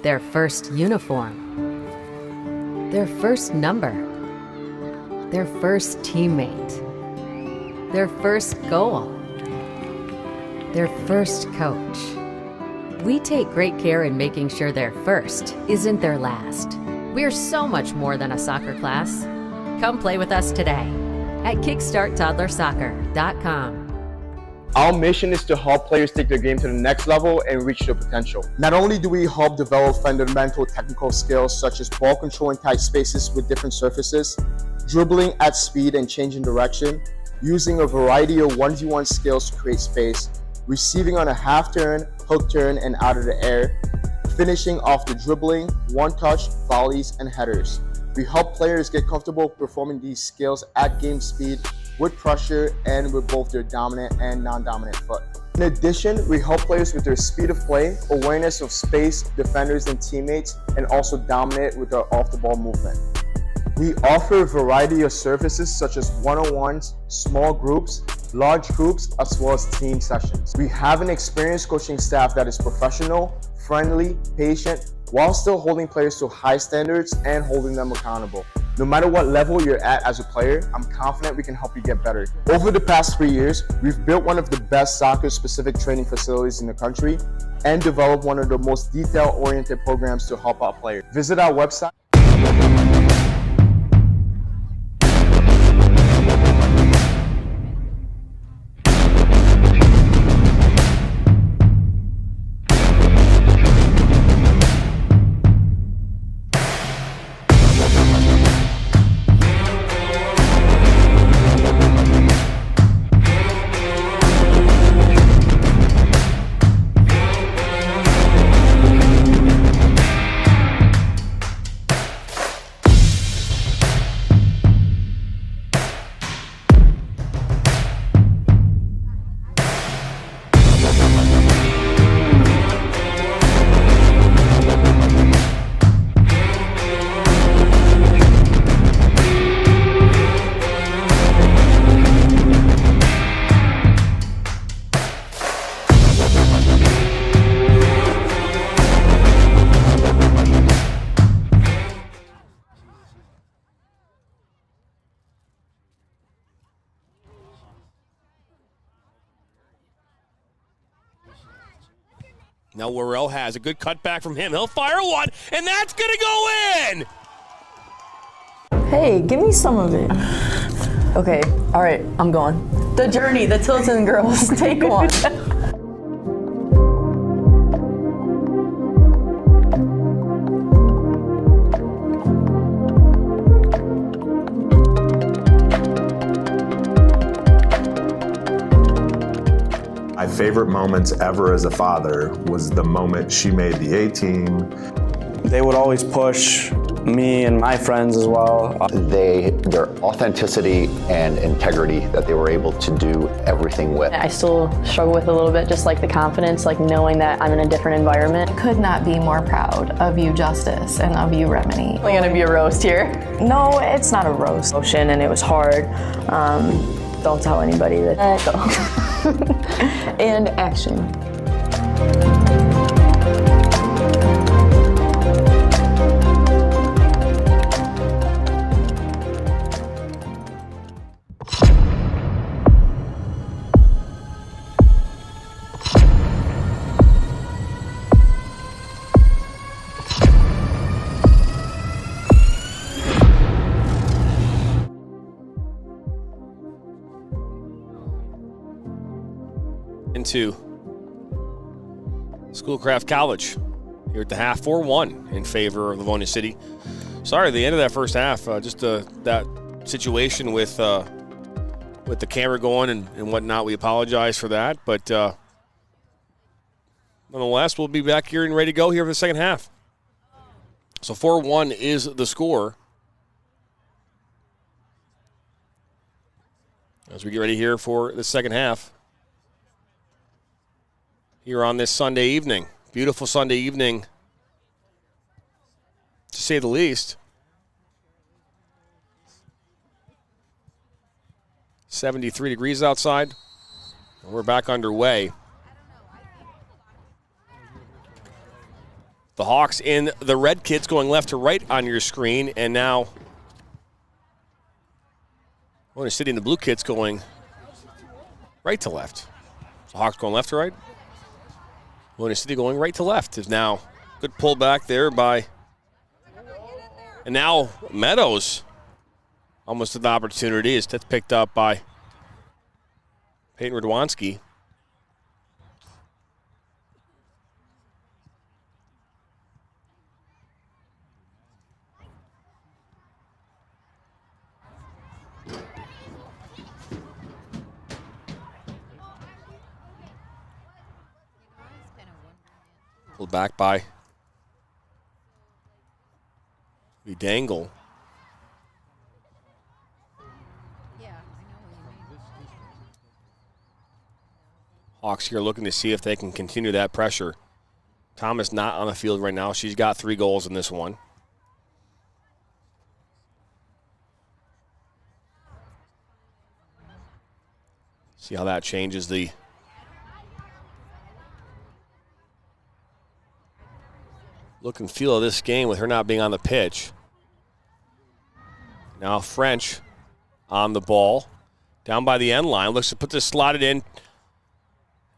Their first uniform. Their first number, their first teammate, their first goal, their first coach. We take great care in making sure their first isn't their last. We're so much more than a soccer class. Come play with us today at kickstarttoddlersoccer.com. Our mission is to help players take their game to the next level and reach their potential. Not only do we help develop fundamental technical skills such as ball control in tight spaces with different surfaces, dribbling at speed and changing direction, using a variety of 1v1 skills to create space, receiving on a half turn, hook turn, and out of the air, finishing off the dribbling, one-touch, volleys, and headers. We help players get comfortable performing these skills at game speed, with pressure, and with both their dominant and non-dominant foot. In addition, we help players with their speed of play, awareness of space, defenders and teammates, and also dominate with our off-the-ball movement. We offer a variety of services such as one-on-ones, small groups, large groups, as well as team sessions. We have an experienced coaching staff that is professional, friendly, patient, while still holding players to high standards and holding them accountable. No matter what level you're at as a player, I'm confident we can help you get better. Over the past 3 years, we've built one of the best soccer-specific training facilities in the country and developed one of the most detail-oriented programs to help out players. Visit our website. Now Worrell has a good cutback from him. He'll fire one, and that's going to go in! Hey, give me some of it. Okay, all right, I'm going. The Journey, the Tilton Girls, take one. My favorite moments ever as a father was the moment she made the A-team. They would always push me and my friends as well. Their authenticity and integrity that they were able to do everything with. I still struggle with a little bit, just like the confidence, like knowing that I'm in a different environment. Could not be more proud of you, Justice, and of you, Remini. It's gonna be a roast here. No, it's not a roast. Motion, and it was hard. Don't tell anybody that. And action. Into Schoolcraft College here at the half, 4-1 in favor of Livonia City. Sorry, the end of that first half, just that situation with the camera going and whatnot. We apologize for that, but nonetheless, we'll be back here and ready to go here for the second half. So 4-1 is the score. As we get ready here for the second half. Here on this Sunday evening. Beautiful Sunday evening, to say the least. 73 degrees outside. And we're back underway. The Hawks in the red kits going left to right on your screen, and now Livonia City in the blue kits going right to left. So Hawks going left to right. Livonia City going right to left is now good pullback there by, and now Meadows almost an opportunity as that's picked up by Peyton Radwanski. Pulled back by Dangle. Hawks here looking to see if they can continue that pressure. Thomas not on the field right now. She's got 3 goals in this one. See how that changes the look and feel of this game with her not being on the pitch. Now French on the ball, down by the end line, looks to put this slotted in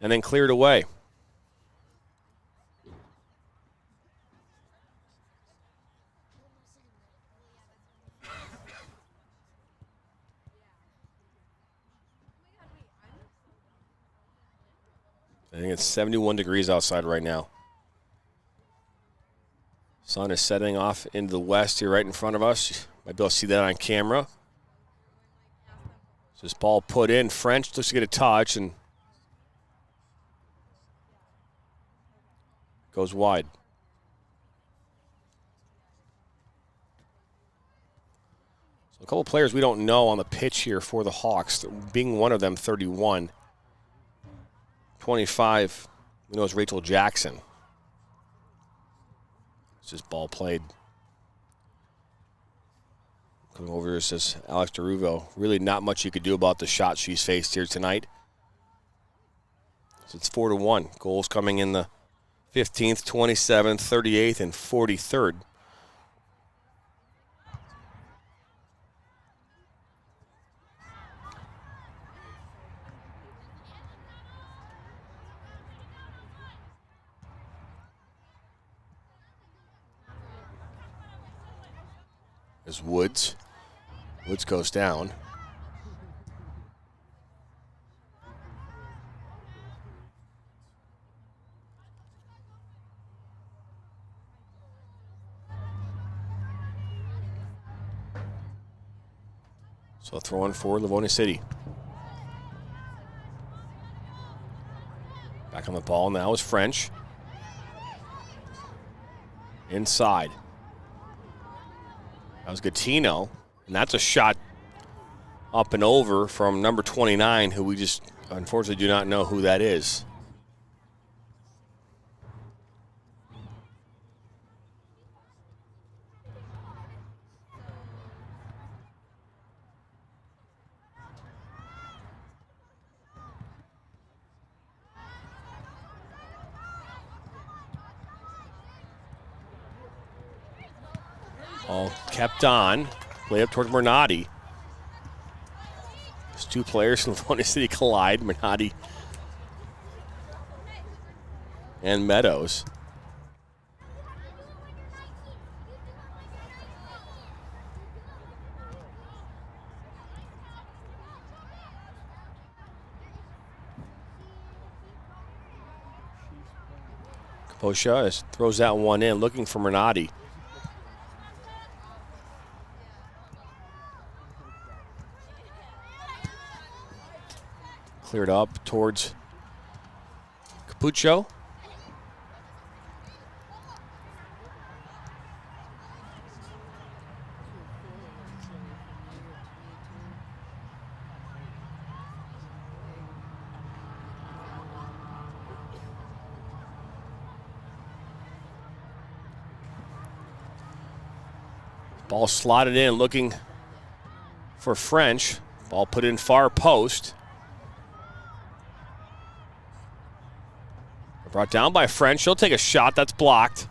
and then cleared away. I think it's 71 degrees outside right now. Sun is setting off into the west here right in front of us. Might be able to see that on camera. So this ball put in. French looks to get a touch and goes wide. So a couple of players we don't know on the pitch here for the Hawks, being one of them 31. 25, we know it's Rachel Jackson. It's just ball played. Coming over here says Alex DeRuvo. Really not much you could do about the shot she's faced here tonight. So it's 4-1. Goals coming in the 15th, 27th, 38th, and 43rd. As Woods goes down. So throwing for Livonia City. Back on the ball now is French. Inside. That was Gattino, and that's a shot up and over from number 29, who we just unfortunately do not know who that is. All kept on. Play up toward Bernardi. There's two players from Livonia City collide. Bernardi and Meadows. Kaposha throws that one in, looking for Bernardi. Cleared up towards Capuccio. Ball slotted in, looking for French. Ball put in far post. Brought down by French. She'll take a shot. That's blocked.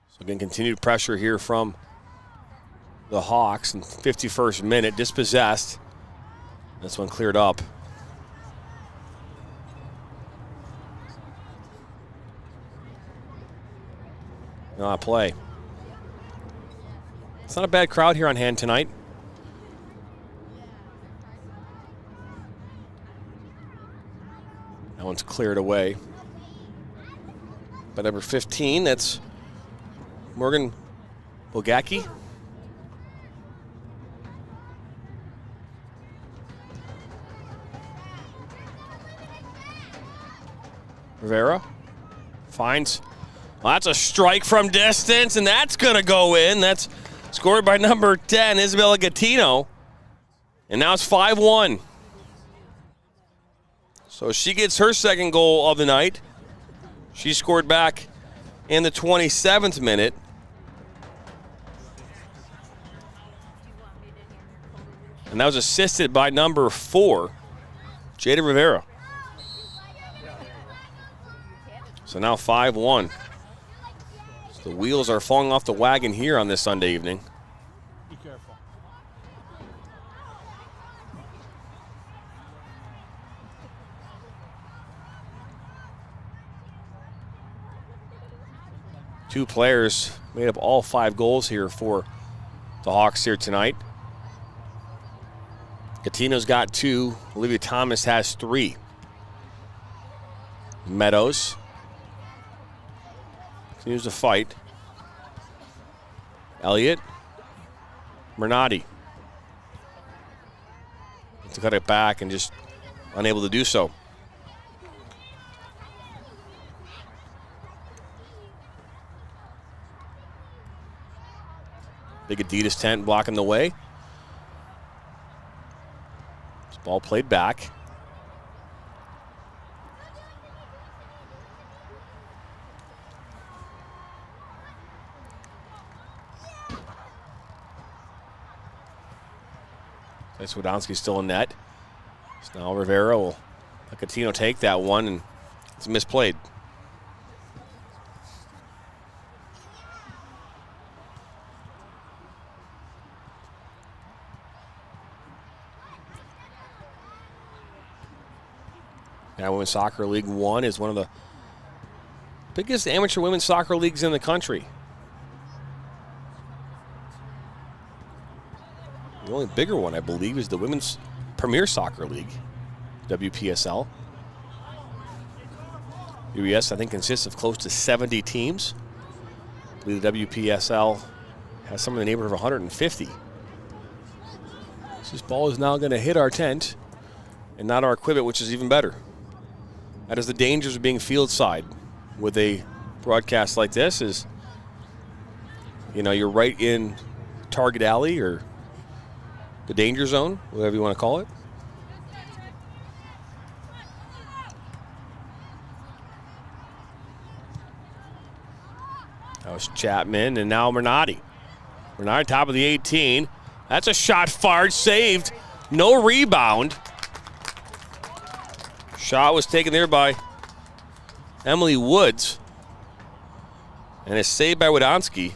So again, continued pressure here from the Hawks in 51st minute. Dispossessed. This one cleared up. Not play. It's not a bad crowd here on hand tonight. That one's cleared away. By number 15, that's Morgan Bogacki. Rivera finds. Well, that's a strike from distance, and that's going to go in. That's scored by number 10, Isabella Gattino. And now it's 5-1. So she gets her second goal of the night. She scored back in the 27th minute. And that was assisted by number 4, Jada Rivera. So now 5-1. So the wheels are falling off the wagon here on this Sunday evening. Be careful. Two players made up all 5 goals here for the Hawks here tonight. Catino's got 2. Olivia Thomas has 3. Meadows continues to fight. Elliott. Mernati. To cut it back and just unable to do so. Big Adidas tent blocking the way. This ball played back. Swidonsky's still in net. So now Rivera will let Catino take that one, and it's misplayed. Now Women's Soccer League 1 is one of the biggest amateur women's soccer leagues in the country. The only bigger one, I believe, is the Women's Premier Soccer League, WPSL. UES, I think, consists of close to 70 teams. I believe the WPSL has some in the neighborhood of 150. This ball is now going to hit our tent and not our Quibbit, which is even better. That is the dangers of being field side with a broadcast like this is, you know, you're right in target alley or the danger zone, whatever you want to call it. That was Chapman, and now Mernati. Mernati, top of the 18. That's a shot fired, saved. No rebound. Shot was taken there by Emily Woods. And it's saved by Radomski.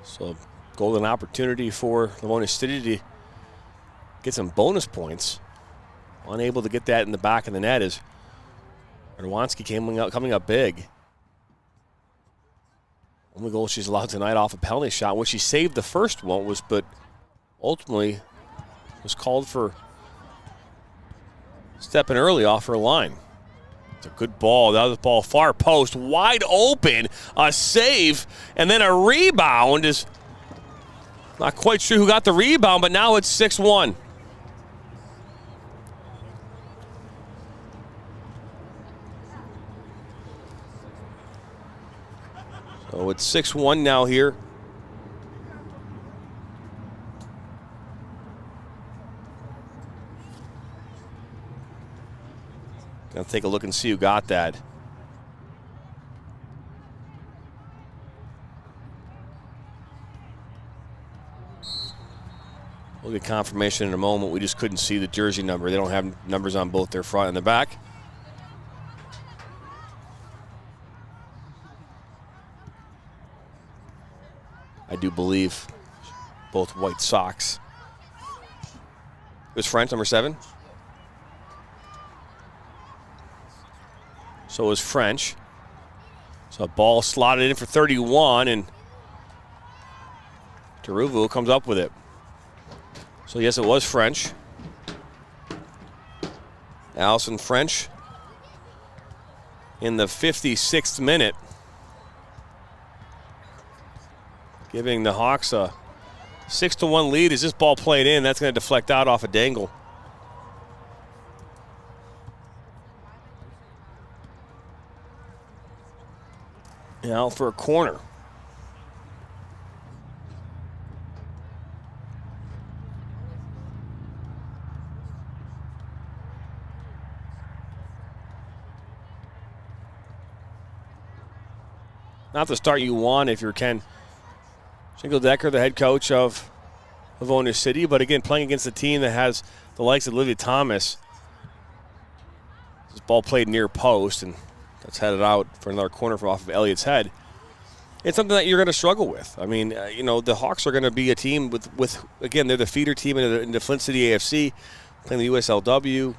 So, golden opportunity for Livonia City to get some bonus points. Unable to get that in the back of the net as Radwanski coming up big. Only goal she's allowed tonight off a penalty shot, which she saved the first one, but ultimately was called for stepping early off her line. It's a good ball. The other ball, far post, wide open. A save, and then a rebound. Is not quite sure who got the rebound, but now it's 6-1. So it's 6-1 now here. Gonna take a look and see who got that. We'll get confirmation in a moment. We just couldn't see the jersey number. They don't have numbers on both their front and the back. I do believe both white socks. It was French, number 7. So it was French. So a ball slotted in for 31, and Taruvu comes up with it. So yes, it was French. Allison French in the 56th minute, giving the Hawks a 6-1 lead. As this ball played in, that's going to deflect out off a dangle. Now for a corner. Not the start you want if you're Ken Schinkeldecker, the head coach of Livonia City, but again, playing against a team that has the likes of Olivia Thomas. This ball played near post, and that's headed out for another corner from off of Elliott's head. It's something that you're going to struggle with. I mean, the Hawks are going to be a team with again, they're the feeder team in the Flint City AFC, playing the USLW.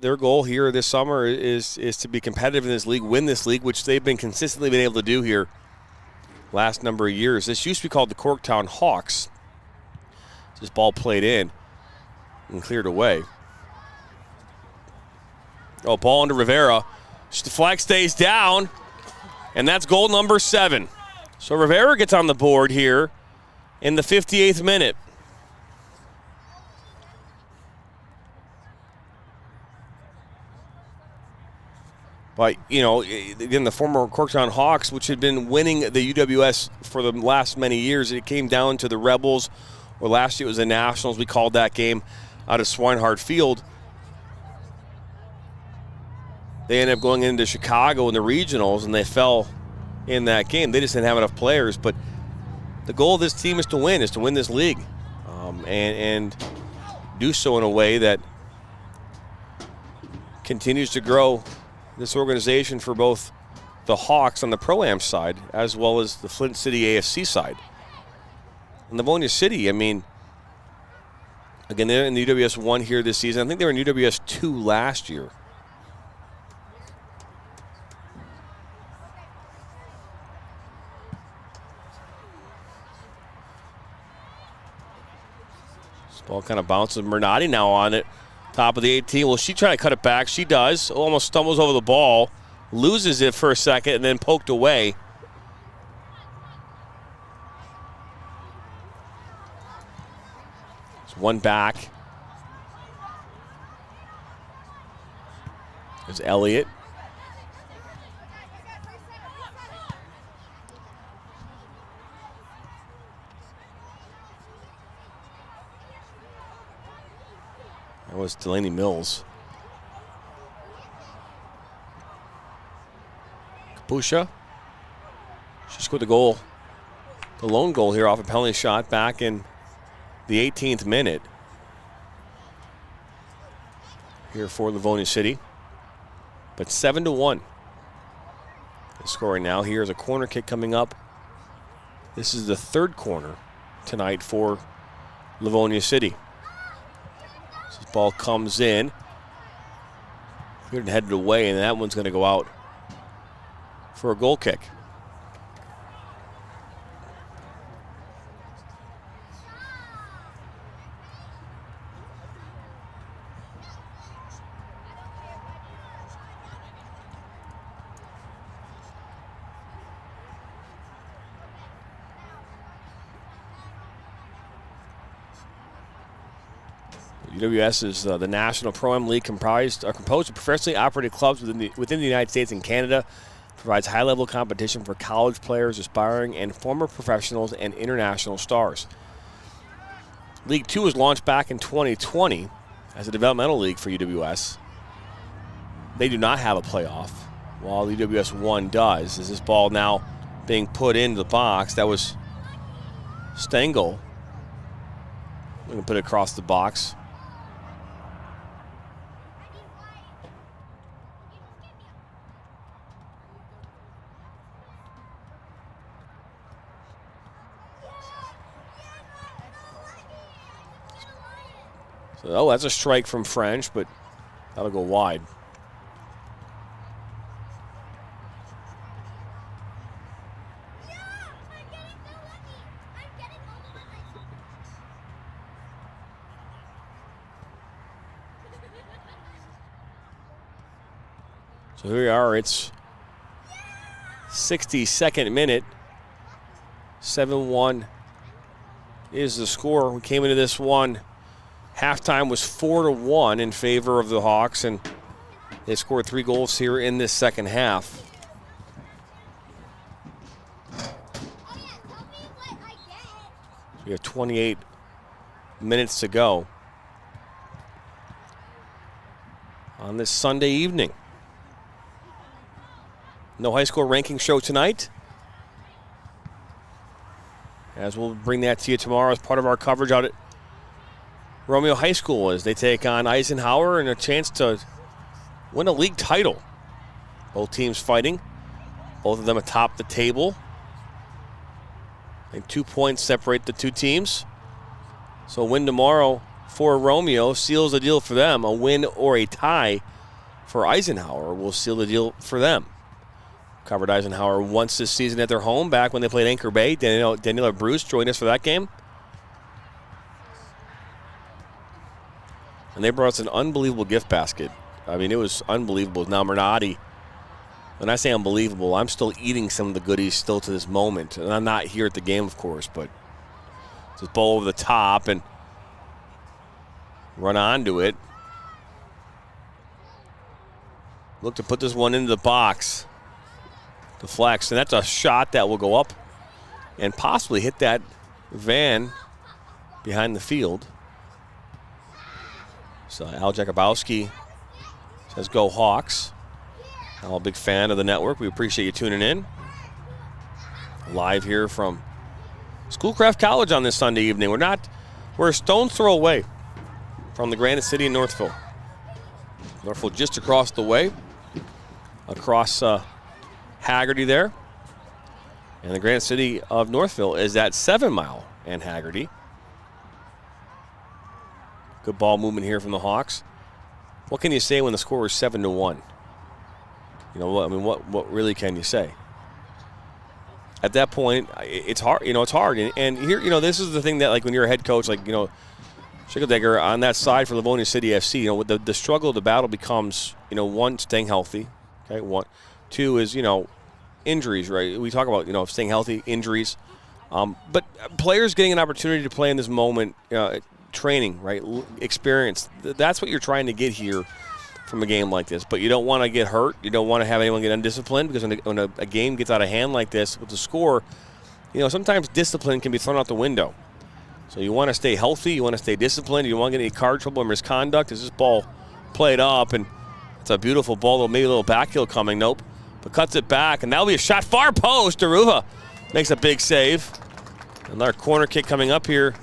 Their goal here this summer is to be competitive in this league, win this league, which they've been consistently been able to do here last number of years. This used to be called the Corktown Hawks. This ball played in and cleared away. Oh, ball into Rivera. The flag stays down, and that's goal number 7. So Rivera gets on the board here in the 58th minute. But, again, the former Corktown Hawks, which had been winning the UWS for the last many years, it came down to the Rebels, or last year it was the Nationals. We called that game out of Swinehart Field. They ended up going into Chicago in the regionals, and they fell in that game. They just didn't have enough players. But the goal of this team is to win this league, and do so in a way that continues to grow this organization for both the Hawks on the Pro-Am side as well as the Flint City AFC side. And Livonia City, again, they're in the UWS 1 here this season. I think they were in UWS 2 last year. This ball kind of bounces. Mernati now on it. Top of the 18. Will she try to cut it back? She does. Almost stumbles over the ball. Loses it for a second and then poked away. It's one back. There's Elliott. That was Delaney Mills. Kapusha. She scored the goal. The lone goal here off a penalty shot back in the 18th minute. Here for Livonia City. But 7-1. The scoring now. Here's a corner kick coming up. This is the third corner tonight for Livonia City. This ball comes in. Cleared and headed away, and that one's going to go out for a goal kick. UWS is the National Pro-Am League composed of professionally operated clubs within the United States and Canada. Provides high-level competition for college players, aspiring and former professionals and international stars. League 2 was launched back in 2020 as a developmental league for UWS. They do not have a playoff, while UWS 1 does. Is this ball now being put into the box? That was Stengel. We can put it across the box. So, that's a strike from French, but that'll go wide. So here we are. It's 62nd minute. 7-1 is the score. We came into this one. Halftime was 4-1 in favor of the Hawks, and they scored 3 goals here in this second half. We have 28 minutes to go on this Sunday evening. No high school ranking show tonight, as we'll bring that to you tomorrow as part of our coverage out at Romeo High School as they take on Eisenhower and a chance to win a league title. Both teams fighting, both of them atop the table. And 2 points separate the two teams. So a win tomorrow for Romeo seals the deal for them. A win or a tie for Eisenhower will seal the deal for them. Covered Eisenhower once this season at their home, back when they played Anchor Bay. Daniela Bruce joined us for that game. And they brought us an unbelievable gift basket. I mean, it was unbelievable. Now, Mernati, when I say unbelievable, I'm still eating some of the goodies still to this moment. And I'm not here at the game, of course, but just bowl over the top and run onto it. Look to put this one into the box. Deflects, and that's a shot that will go up and possibly hit that van behind the field. So Al Jakubowski says go Hawks. Al, a big fan of the network. We appreciate you tuning in. Live here from Schoolcraft College on this Sunday evening. We're a stone's throw away from the Granite City in Northville. Northville just across the way, across Haggerty there. And the Granite City of Northville is at 7 Mile and Haggerty. Good ball movement here from the Hawks. What can you say when the score is 7-1? You know what? I mean, what really can you say? At that point, it's hard. You know, it's hard. And here, you know, this is the thing that, like, when you're a head coach, like, you know, Schickeldegger on that side for Livonia City FC, you know, the struggle, the battle becomes, you know, one, staying healthy. Okay, one. Two is, you know, injuries, right? We talk about, you know, staying healthy, injuries. But players getting an opportunity to play in this moment, training, right? Experience. That's what you're trying to get here from a game like this. But you don't want to get hurt. You don't want to have anyone get undisciplined, because when a game gets out of hand like this with the score, you know, sometimes discipline can be thrown out the window. So you want to stay healthy. You want to stay disciplined. You don't want to get any card trouble or misconduct. Is this ball played up? And it's a beautiful ball, though, maybe a little backheel coming. Nope. But cuts it back, and that'll be a shot far post. Daruva makes a big save. Another corner kick coming up here.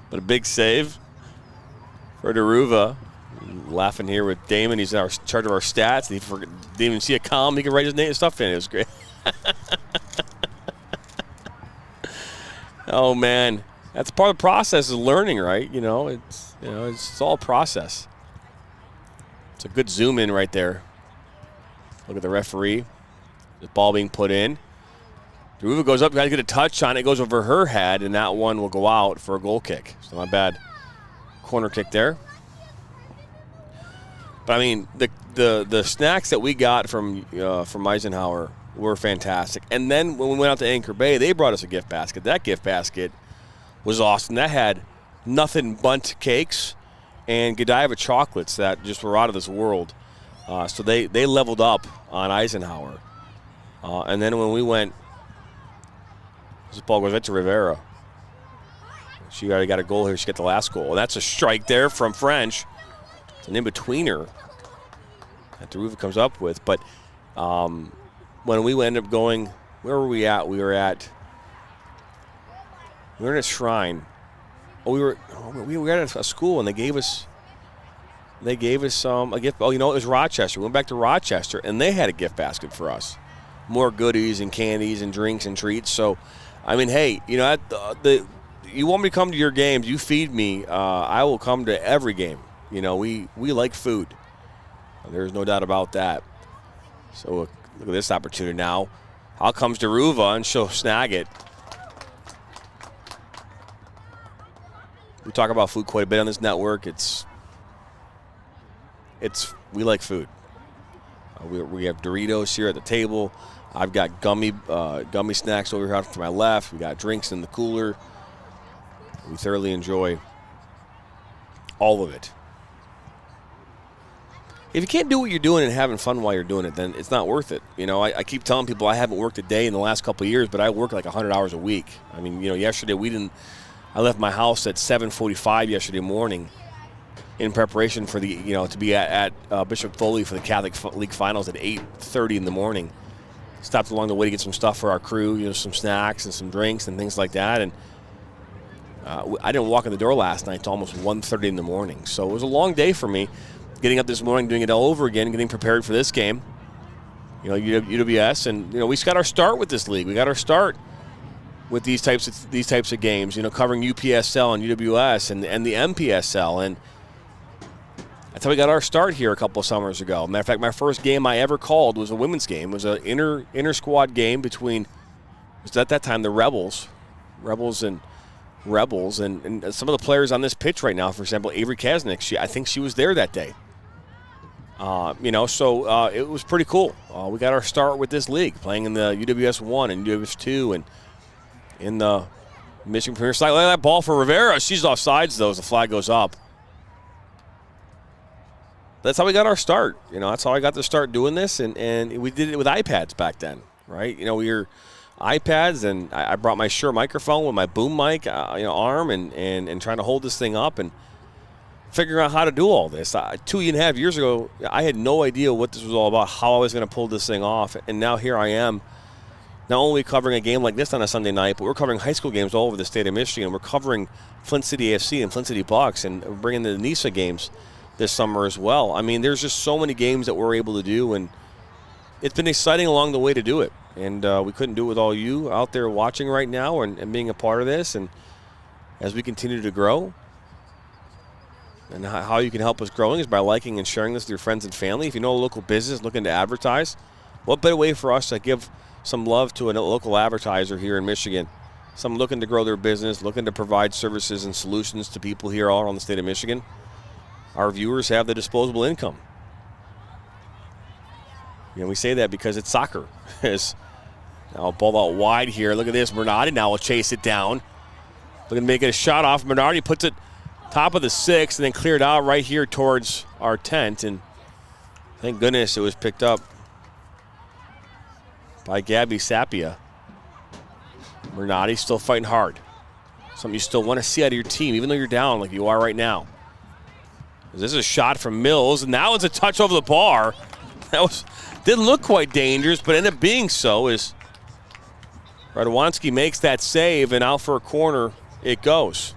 But a big save for Daruva. Laughing here with Damon. He's in charge of our stats. He didn't even see a column. He can write his name and stuff in. It was great. Oh man, that's part of the process of learning, right? It's all process. It's a good zoom in right there. Look at the referee. The ball being put in. Daruva goes up, got to get a touch on it. Goes over her head, and that one will go out for a goal kick. So not bad corner kick there. But I mean, the snacks that we got from Eisenhower were fantastic. And then when we went out to Anchor Bay, they brought us a gift basket. That gift basket was awesome. That had nothing but cakes and Godiva chocolates that just were out of this world. So they leveled up on Eisenhower. And then when we went, this ball goes right to Rivera. She already got a goal here. She got the last goal. And that's a strike there from French. It's an in-betweener that Daruva comes up with. But when we ended up going, where were we at? We were in a shrine. We were at a school, and they gave us a gift. Oh, you know, it was Rochester. We went back to Rochester, and they had a gift basket for us. More goodies and candies and drinks and treats. So, I mean, hey, you know, you want me to come to your games, you feed me, I will come to every game. You know, we like food. There's no doubt about that. So look at this opportunity now. Out comes Daruva, and she'll snag it. We talk about food quite a bit on this network. We like food. We have Doritos here at the table. I've got gummy snacks over here to my left. We got drinks in the cooler. We thoroughly enjoy All of it. If you can't do what you're doing and having fun while you're doing it, then it's not worth it. You know, I keep telling people I haven't worked a day in the last couple of years, but I work like 100 hours a week. I mean, you know, yesterday I left my house at 7:45 yesterday morning in preparation for to be at Bishop Foley for the Catholic League Finals at 8:30 in the morning. Stopped along the way to get some stuff for our crew, you know, some snacks and some drinks and things like that. And I didn't walk in the door last night until almost 1:30 in the morning. So it was a long day for me. Getting up this morning, doing it all over again, getting prepared for this game. You know, UWS, and you know, we got our start with this league. We got our start with these types of games. You know, covering UPSL and UWS and the MPSL, and that's how we got our start here a couple of summers ago. Matter of fact, my first game I ever called was a women's game. It was an inter squad game between, it was at that time the Rebels and some of the players on this pitch right now. For example, Avery Kasnick. I think she was there that day. You know, so it was pretty cool. We got our start with this league, playing in the UWS 1 and UWS 2 and in the Michigan Premier Side. Look at that ball for Rivera. She's offsides, though, as the flag goes up. That's how we got our start. You know, that's how I got to start doing this, and we did it with iPads back then, right? You know, we were iPads, and I brought my Shure microphone with my boom mic, arm, and trying to hold this thing up and figuring out how to do all this. 2.5 years ago, I had no idea what this was all about, how I was going to pull this thing off, and now here I am, not only covering a game like this on a Sunday night, but we're covering high school games all over the state of Michigan. We're covering Flint City AFC and Flint City Bucks, and we're bringing the NISA games this summer as well. I mean, there's just so many games that we're able to do, and it's been exciting along the way to do it. And we couldn't do it with all you out there watching right now and being a part of this. And as we continue to grow, and how you can help us growing is by liking and sharing this with your friends and family. If you know a local business looking to advertise, what better way for us to give some love to a local advertiser here in Michigan? Someone looking to grow their business, looking to provide services and solutions to people here all around the state of Michigan. Our viewers have the disposable income. You know, we say that because it's soccer. Now ball out wide here. Look at this. Bernardi now will chase it down. Looking to make it a shot off. Bernardi puts it top of the 6th and then cleared out right here towards our tent. And thank goodness it was picked up by Gabby Sapia. Bernardi still fighting hard. Something you still want to see out of your team, even though you're down like you are right now. This is a shot from Mills, and now it's a touch over the bar. That didn't look quite dangerous, but ended up being so as Radwanski makes that save, and out for a corner it goes.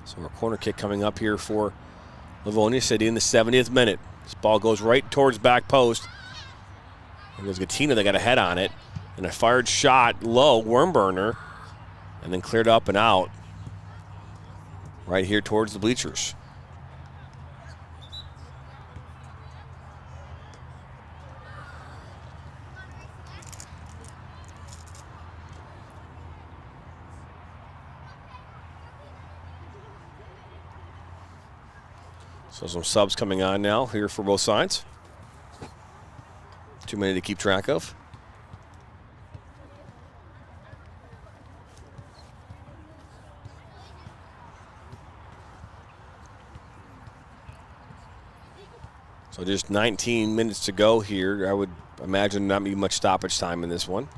So our corner kick coming up here for Livonia City in the 70th minute. This ball goes right towards back post. And there's Gattina that got a head on it. And a fired shot low, worm burner. And then cleared up and out. Right here towards the bleachers. So some subs coming on now here for both sides. Too many to keep track of. So just 19 minutes to go here. I would imagine not be much stoppage time in this one.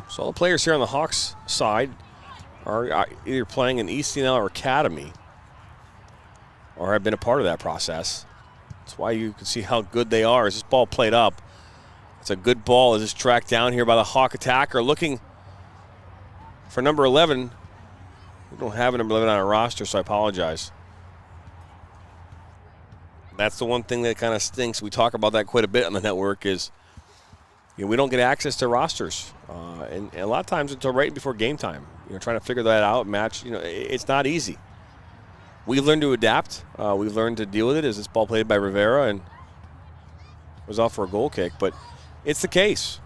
So all the players here on the Hawks side are either playing in ECNL or Academy or have been a part of that process. That's why you can see how good they are as this ball played up. It's a good ball as it's tracked down here by the Hawk attacker looking for number 11. We don't have a number 11 on our roster, so I apologize. That's the one thing that kind of stinks. We talk about that quite a bit on the network is we don't get access to rosters. And a lot of times until right before game time. Trying to figure that out, match, it's not easy. we've learned to adapt. We've learned to deal with it as this ball played by Rivera and was off for a goal kick. But it's the case.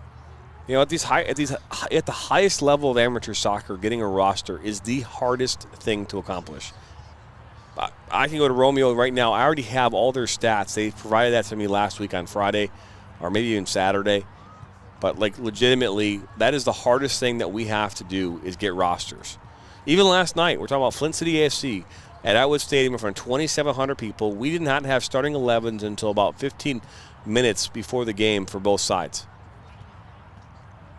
You know, at the highest level of amateur soccer, getting a roster is the hardest thing to accomplish. I can go to Romeo right now. I already have all their stats. They provided that to me last week on Friday, or maybe even Saturday. But like legitimately, that is the hardest thing that we have to do is get rosters. Even last night, we're talking about Flint City AFC at Atwood Stadium in front of 2,700 people. We did not have starting 11s until about 15 minutes before the game for both sides.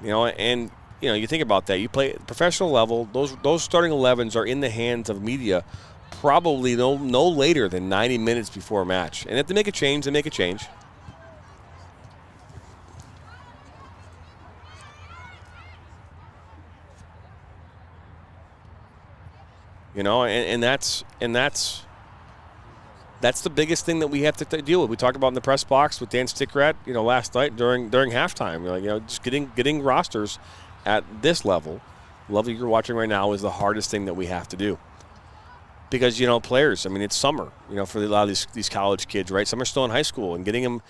You know, and you know, you think about that. You play at professional level. Those starting 11s are in the hands of media probably no later than 90 minutes before a match. And if they make a change, they make a change. You know, and that's the biggest thing that we have to deal with. We talked about in the press box with Dan Stickrat, you know, last night during halftime. You know, just getting rosters at this level you're watching right now, is the hardest thing that we have to do. Because, you know, players, I mean, it's summer, you know, for a lot of these college kids, right? Some are still in high school, and getting them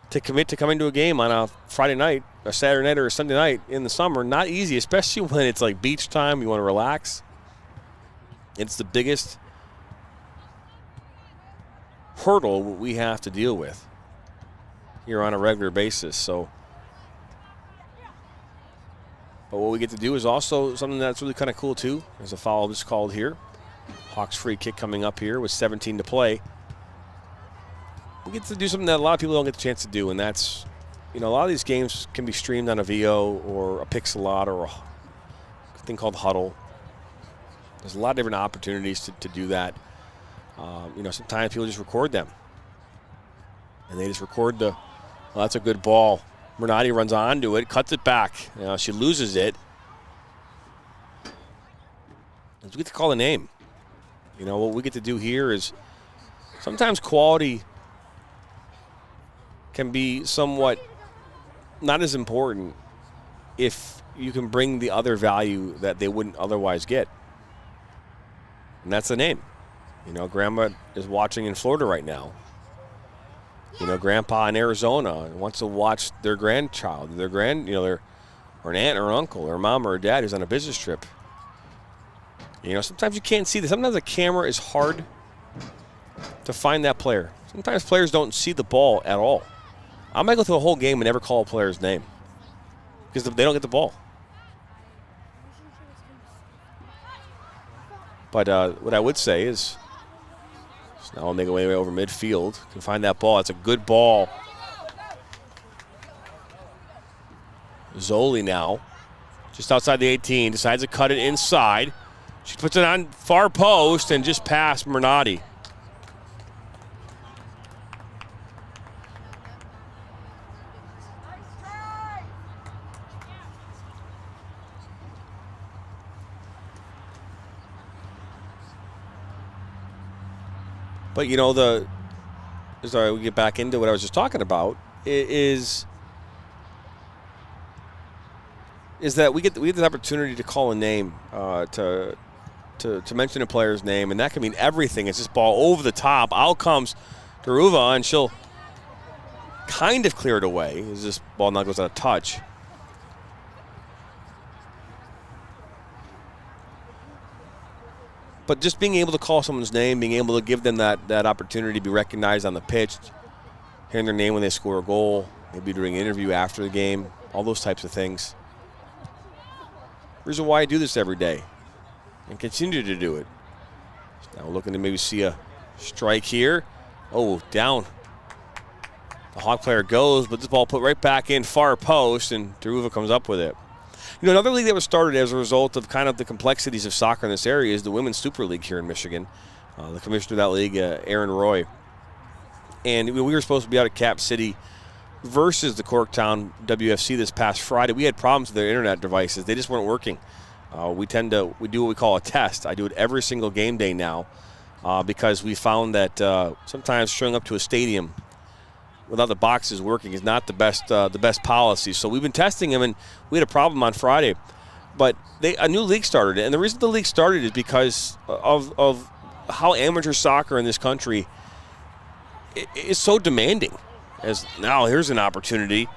to commit to coming to a game on a Friday night, a Saturday night, or a Sunday night in the summer, not easy, especially when it's like beach time, you want to relax. It's the biggest hurdle we have to deal with here on a regular basis. So, but what we get to do is also something that's really kind of cool too. There's a foul just called here. Hawks free kick coming up here with 17 to play. We get to do something that a lot of people don't get the chance to do, and that's, you know, a lot of these games can be streamed on a VO or a Pixelot or a thing called Huddle. There's a lot of different opportunities to do that. You know, sometimes people just record them. And they just record well, that's a good ball. Bernardi runs onto it, cuts it back. You know, she loses it. We get to call the name. You know, what we get to do here is sometimes quality can be somewhat not as important if you can bring the other value that they wouldn't otherwise get. And that's the name. You know, Grandma is watching in Florida right now. You know, Grandpa in Arizona wants to watch their grandchild, or an aunt or uncle, or mom or dad who's on a business trip. You know, sometimes you can't see this. Sometimes the camera is hard to find that player. Sometimes players don't see the ball at all. I might go through a whole game and never call a player's name because they don't get the ball. But what I would say is, now I'll make my way over midfield. Can find that ball. It's a good ball. Zoli now, just outside the 18, decides to cut it inside. She puts it on far post and just past Bernardi. But, you know, we get back into what I was just talking about, is that we get the opportunity to call a name, to mention a player's name, and that can mean everything. It's this ball over the top. Out comes Daruva, and she'll kind of clear it away as this ball now goes out of touch. But just being able to call someone's name, being able to give them that opportunity to be recognized on the pitch, hearing their name when they score a goal, maybe during an interview after the game, all those types of things. Reason why I do this every day and continue to do it. Now we're looking to maybe see a strike here. Oh, down. The Hawk player goes, but this ball put right back in far post, and Daruva comes up with it. You know, another league that was started as a result of kind of the complexities of soccer in this area is the Women's Super League here in Michigan. The commissioner of that league, Aaron Roy. And we were supposed to be out at Cap City versus the Corktown WFC this past Friday. We had problems with their internet devices. They just weren't working. We do what we call a test. I do it every single game day now because we found that sometimes showing up to a stadium without the boxes working is not the best policy. So we've been testing them, and we had a problem on Friday. But a new league started, and the reason the league started is because of how amateur soccer in this country is so demanding. As now here's an opportunity.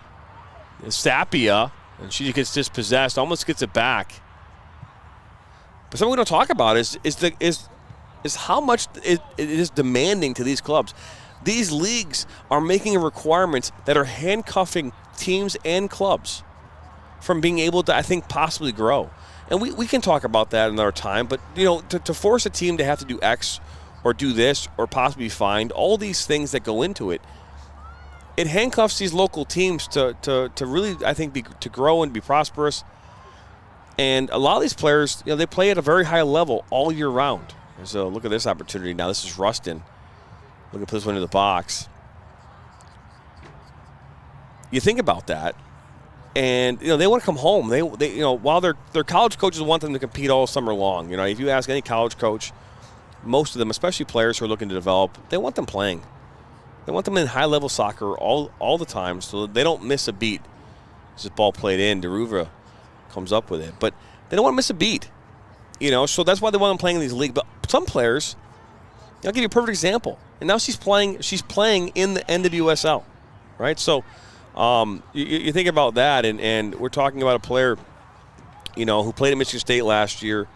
Sapia, and she gets dispossessed, almost gets it back. But something we don't talk about is how much it is demanding to these clubs. These leagues are making requirements that are handcuffing teams and clubs from being able to, I think, possibly grow. And we can talk about that another time, but to force a team to have to do X or do this or possibly be fined, all these things that go into it, it handcuffs these local teams to really, I think, to grow and be prosperous. And a lot of these players, they play at a very high level all year round. So look at this opportunity now. This is Rustin. Look at this one in the box. You think about that, and they want to come home. They while their college coaches want them to compete all summer long. If you ask any college coach, most of them, especially players who are looking to develop, they want them playing. They want them in high-level soccer all the time, so they don't miss a beat. This ball played in, Deruva comes up with it, but they don't want to miss a beat. So that's why they want them playing in these leagues. But some players, I'll give you a perfect example. And now she's playing in the NWSL, right? So you think about that, and we're talking about a player, who played at Michigan State last year.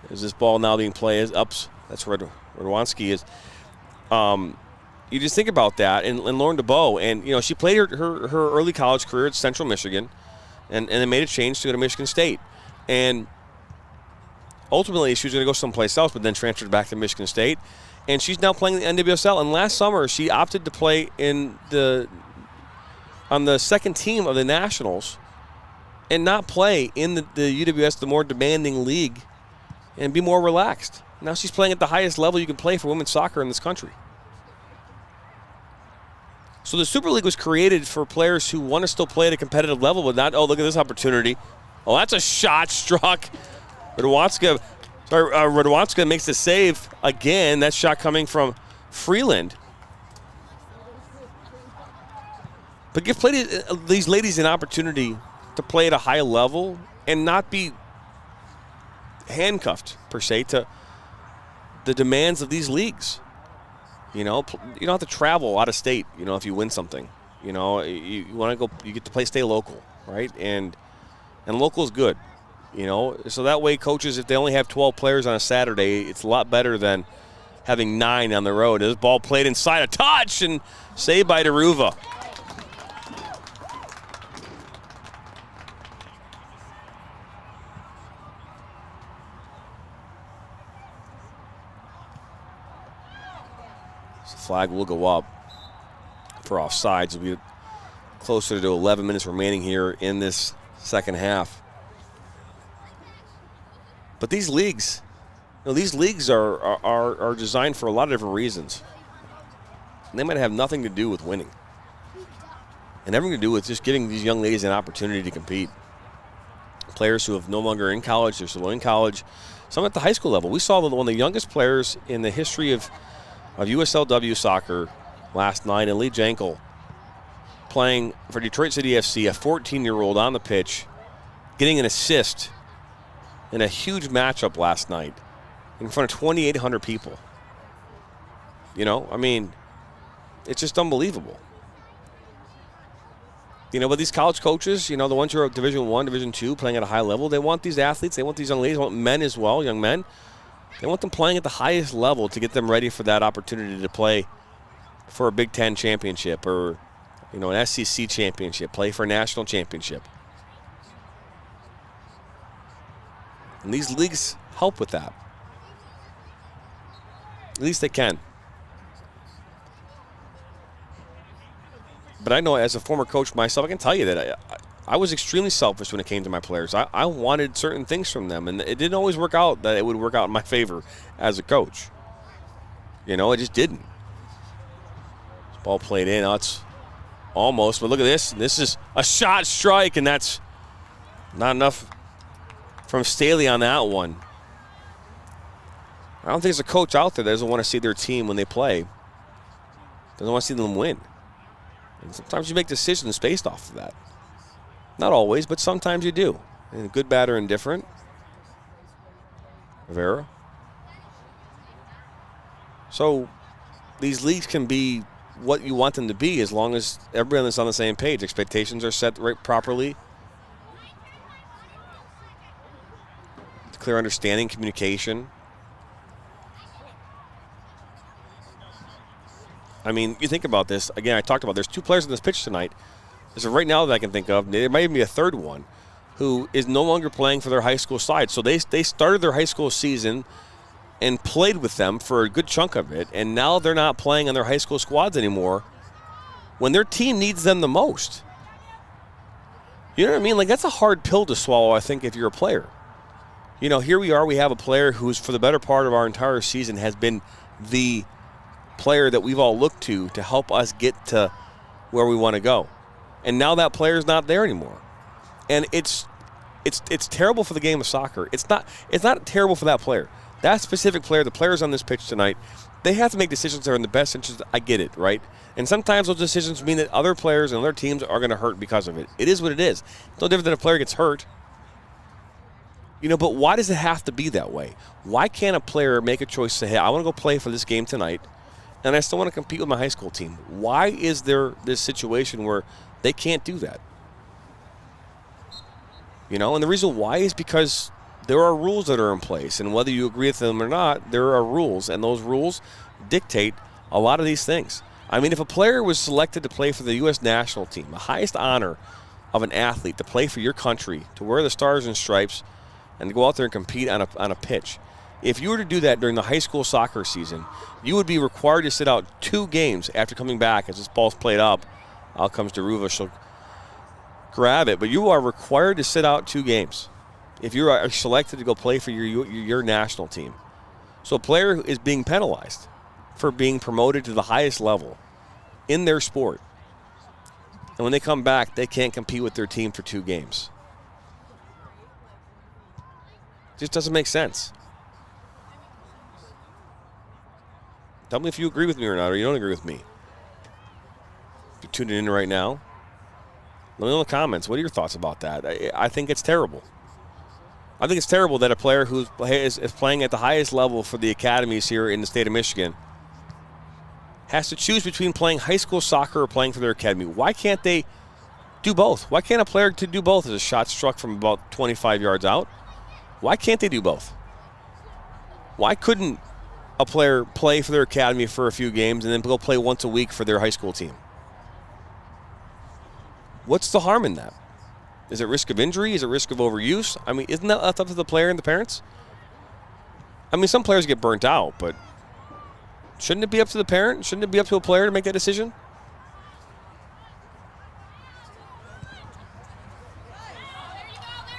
Is this ball now being played? Ups. That's where Radwanski is. You just think about that, and Lauren DeBow, and she played her early college career at Central Michigan, and then made a change to go to Michigan State, and ultimately she was going to go someplace else, but then transferred back to Michigan State, and she's now playing the NWSL. And last summer she opted to play on the second team of the Nationals, and not play in the UWS, the more demanding league, and be more relaxed. Now she's playing at the highest level you can play for women's soccer in this country. So the Super League was created for players who want to still play at a competitive level, but not, look at this opportunity. Oh, that's a shot struck. Radwanska makes the save again. That shot coming from Freeland. But give these ladies an opportunity to play at a high level and not be handcuffed, per se, to the demands of these leagues. You don't have to travel out of state, if you win something. You want to go, you get to stay local, right? And local is good, So that way coaches, if they only have 12 players on a Saturday, it's a lot better than having 9 on the road. This ball played inside, a touch, and saved by Deruva. Flag will go up for offsides. It'll be closer to 11 minutes remaining here in this second half. But these leagues, are designed for a lot of different reasons. And they might have nothing to do with winning, and everything to do with just giving these young ladies an opportunity to compete. Players who have no longer in college, they're still in college, some at the high school level. We saw one of the youngest players in the history of USLW soccer last night, and Lee Jankel playing for Detroit City FC, a 14-year-old on the pitch, getting an assist in a huge matchup last night in front of 2,800 people. It's just unbelievable. But these college coaches, the ones who are Division I, Division II, playing at a high level, they want these athletes, they want these young ladies, they want men as well, young men. They want them playing at the highest level to get them ready for that opportunity to play for a Big Ten championship or, an SEC championship, play for a national championship. And these leagues help with that. At least they can. But I know as a former coach myself, I can tell you that I was extremely selfish when it came to my players. I wanted certain things from them, and it didn't always work out that it would work out in my favor as a coach. It just didn't. This ball played in. It's almost, but look at this. This is a shot strike, and that's not enough from Staley on that one. I don't think there's a coach out there that doesn't want to see their team when they play. Doesn't want to see them win. And sometimes you make decisions based off of that. Not always, but sometimes you do. And good, bad, or indifferent. Rivera. So these leagues can be what you want them to be as long as everyone is on the same page. Expectations are set right properly. Clear understanding, communication. I mean, you think about this. Again, I talked about there's 2 players on this pitch tonight. So right now that I can think of, there might even be a third one who is no longer playing for their high school side. So they started their high school season and played with them for a good chunk of it, and now they're not playing on their high school squads anymore when their team needs them the most. You know what I mean? Like, that's a hard pill to swallow, I think, if you're a player. You know, here we are, we have a player who's, for the better part of our entire season, has been the player that we've all looked to help us get to where we want to go. And now that player's not there anymore. And it's terrible for the game of soccer. It's not terrible for that player. That specific player, the players on this pitch tonight, they have to make decisions that are in the best interest. I get it, right? And sometimes those decisions mean that other players and other teams are going to hurt because of it. It is what it is. It's no different than a player gets hurt. You know, but why does it have to be that way? Why can't a player make a choice to say, hey, I want to go play for this game tonight, and I still want to compete with my high school team? Why is there this situation where they can't do that? You know, and the reason why is because there are rules that are in place, and whether you agree with them or not, there are rules, and those rules dictate a lot of these things. I mean, if a player was selected to play for the U.S. national team, the highest honor of an athlete, to play for your country, to wear the stars and stripes, and to go out there and compete on a pitch, if you were to do that during the high school soccer season, you would be required to sit out 2 games after coming back. As this ball's played up, out comes Deruva. She'll grab it, but you are required to sit out 2 games if you are selected to go play for your national team. So a player is being penalized for being promoted to the highest level in their sport. And when they come back, they can't compete with their team for 2 games. It just doesn't make sense. Tell me if you agree with me or not, or you don't agree with me. If you're tuning in right now, let me know in the comments. What are your thoughts about that? I think it's terrible. I think it's terrible that a player who is playing at the highest level for the academies here in the state of Michigan has to choose between playing high school soccer or playing for their academy. Why can't they do both? Why can't a player do both as a shot struck from about 25 yards out? Why can't they do both? Why couldn't a player play for their academy for a few games and then go play once a week for their high school team? What's the harm in that? Is it risk of injury? Is it risk of overuse? I mean, isn't that up to the player and the parents? I mean, some players get burnt out, but shouldn't it be up to the parent? Shouldn't it be up to a player to make that decision?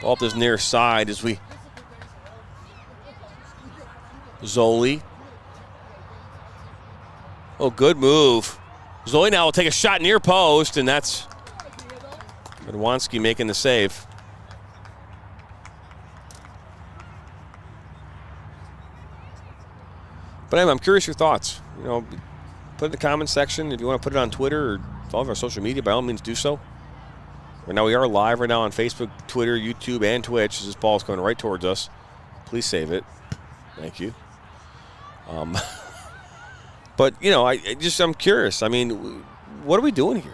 Ball up this near side as we... Zoli. Oh, good move. Zoli now will take a shot near post, and that's Radwanski making the save. But I'm curious your thoughts. You know, put it in the comments section. If you want to put it on Twitter or all of our social media, by all means do so. Right now we are live right now on Facebook, Twitter, YouTube, and Twitch. This ball is coming right towards us. Please save it. Thank you. But, you know, I'm curious. I mean, what are we doing here?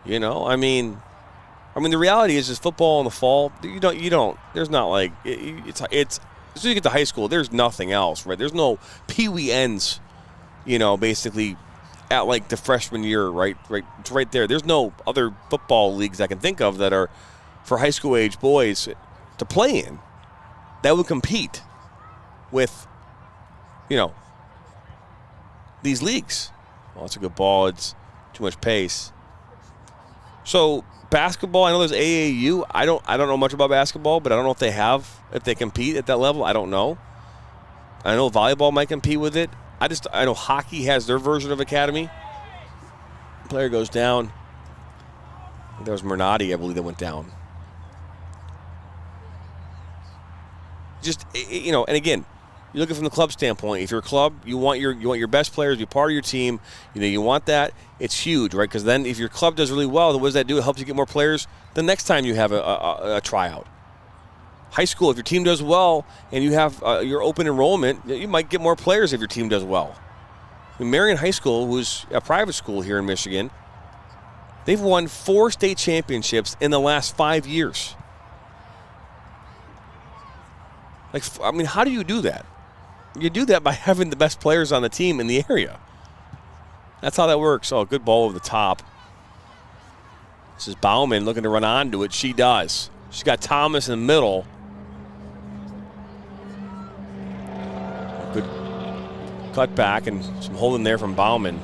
You know, I mean, the reality is football in the fall, you don't, there's not like, it's as soon as you get to high school, there's nothing else, right? There's no Pee-wee ends, you know, basically at like the freshman year, right? It's right there. There's no other football leagues I can think of that are for high school age boys to play in that would compete with, you know, these leagues. Well, it's a good ball. It's too much pace. So basketball, I know there's AAU. I don't know much about basketball, but I don't know if they compete at that level. I don't know. I know volleyball might compete with it. I know hockey has their version of academy. Player goes down. There was Mernati, I believe, that went down. Just, you know, and again, you're looking from the club standpoint. If you're a club, you want your best players to be part of your team. You know, you want that. It's huge, right? Because then if your club does really well, then what does that do? It helps you get more players the next time you have a tryout. high school, if your team does well and you have your open enrollment, you might get more players if your team does well. I mean, Marion High School, who's a private school here in Michigan, they've won 4 state championships in the last 5 years. Like, I mean, how do you do that? You do that by having the best players on the team in the area. That's how that works. Oh, good ball over the top. This is Bauman looking to run onto it. She does. She's got Thomas in the middle. Good cut back and some holding there from Bauman.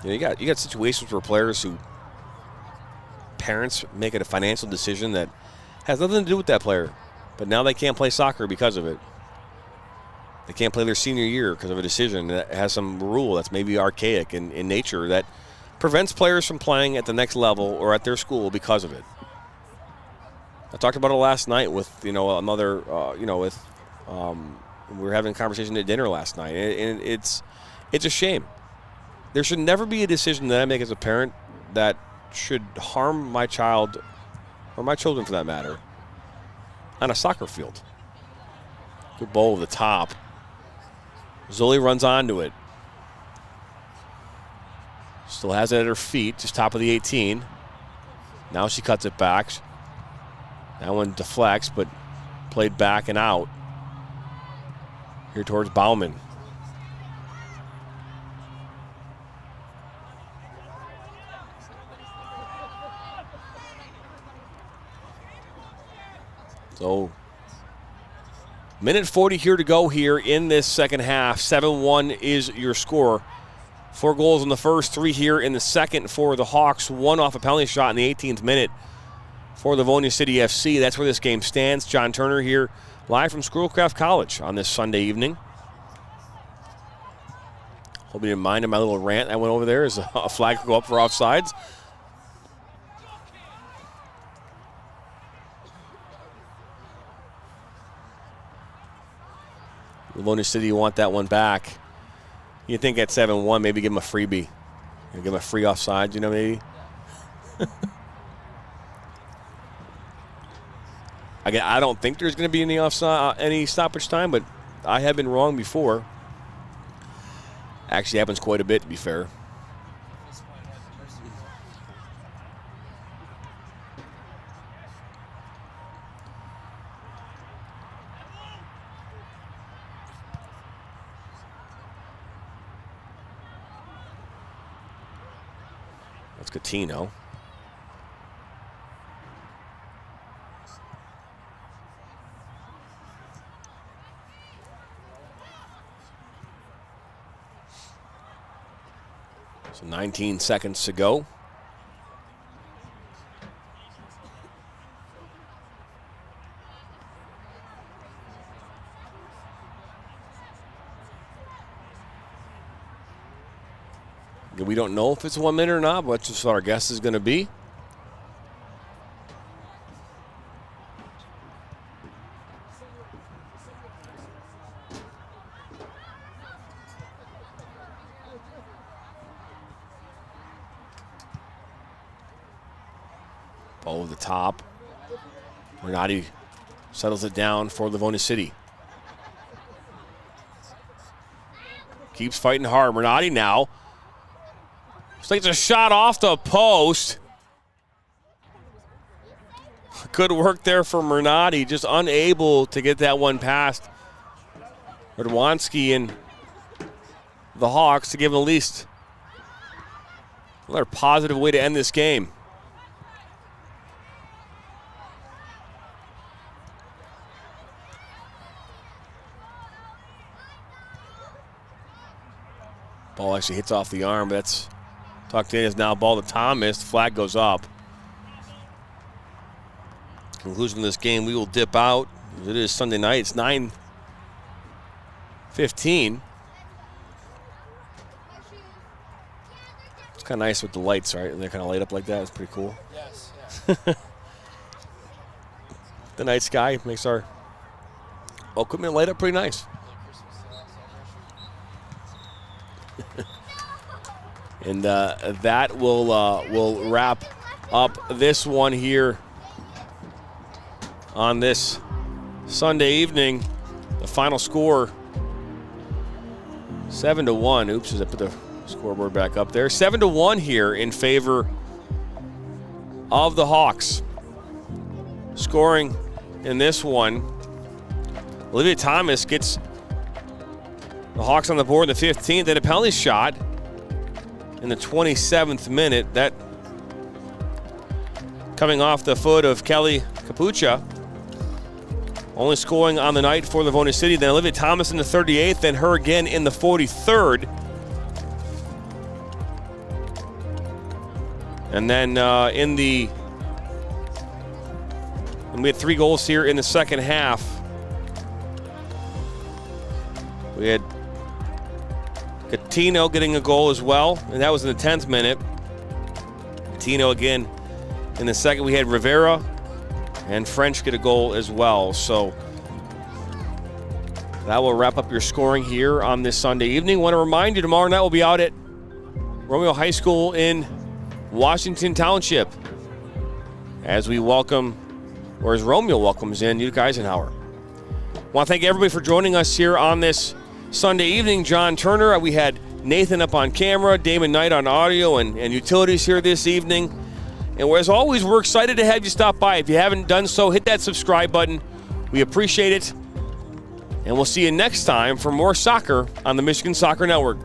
You got situations where players who parents make it a financial decision that has nothing to do with that player, but now they can't play soccer because of it. They can't play their senior year because of a decision that has some rule that's maybe archaic in nature that prevents players from playing at the next level or at their school because of it. I talked about it last night with we were having a conversation at dinner last night, and it's a shame. There should never be a decision that I make as a parent that should harm my child, or my children for that matter, on a soccer field. Good ball over the top. Zoli runs onto it. Still has it at her feet, just top of the 18. Now she cuts it back. That one deflects, but played back and out. Here towards Bauman. So, minute 40 here to go here in this second half. 7-1 is your score. 4 goals in the first, 3 here in the second for the Hawks. 1 off a penalty shot in the 18th minute for Livonia City FC. That's where this game stands. John Turner here live from Schoolcraft College on this Sunday evening. Hope you didn't mind my little rant I went over there as a flag could go up for offsides. Livonia City want that one back. You think at 7-1, maybe give them a freebie. Give them a free offside, maybe. Again, I don't think there's going to be any offside, any stoppage time, but I have been wrong before. Actually happens quite a bit, to be fair. That's Catino. So 19 seconds to go. We don't know if it's 1 minute or not, but that's just what our guess is going to be. Ball over the top. Renati settles it down for Livonia City. Keeps fighting hard. Renati now. Takes a shot off the post. Good work there from Renati, just unable to get that one past Radwanski and the Hawks to give them at least another positive way to end this game. Ball actually hits off the arm, but that's tucked in. Is now ball to Thomas. Flag goes up. Conclusion of this game, we will dip out. It is Sunday night. It's 9:15. It's Kind of nice with the lights, right? And they're kind of light up like that. It's pretty cool. Yes. The night sky makes our equipment light up pretty nice. And that will wrap up this one here on this Sunday evening. The final score, 7-1. Oops, as I put the scoreboard back up there. 7-1 here in favor of the Hawks. Scoring in this one, Olivia Thomas gets the Hawks on the board in the 15th, and a penalty shot in the 27th minute. That coming off the foot of Kelly Capucha. Only scoring on the night for Livonia City. Then Olivia Thomas in the 38th, then her again in the 43rd. And then we had 3 goals here in the second half. We had Catino getting a goal as well, and that was in the 10th minute. Catino again in the second. We had Rivera and French get a goal as well. So that will wrap up your scoring here on this Sunday evening. Want to remind you, tomorrow night we'll be out at Romeo High School in Washington Township as we welcome, or as Romeo welcomes in Utica Eisenhower. Want to thank everybody for joining us here on this Sunday evening. John Turner, we had Nathan up on camera, Damon Knight on audio and utilities here this evening. And as always, we're excited to have you stop by. If you haven't done so, hit that subscribe button. We appreciate it. And we'll see you next time for more soccer on the Michigan Soccer Network.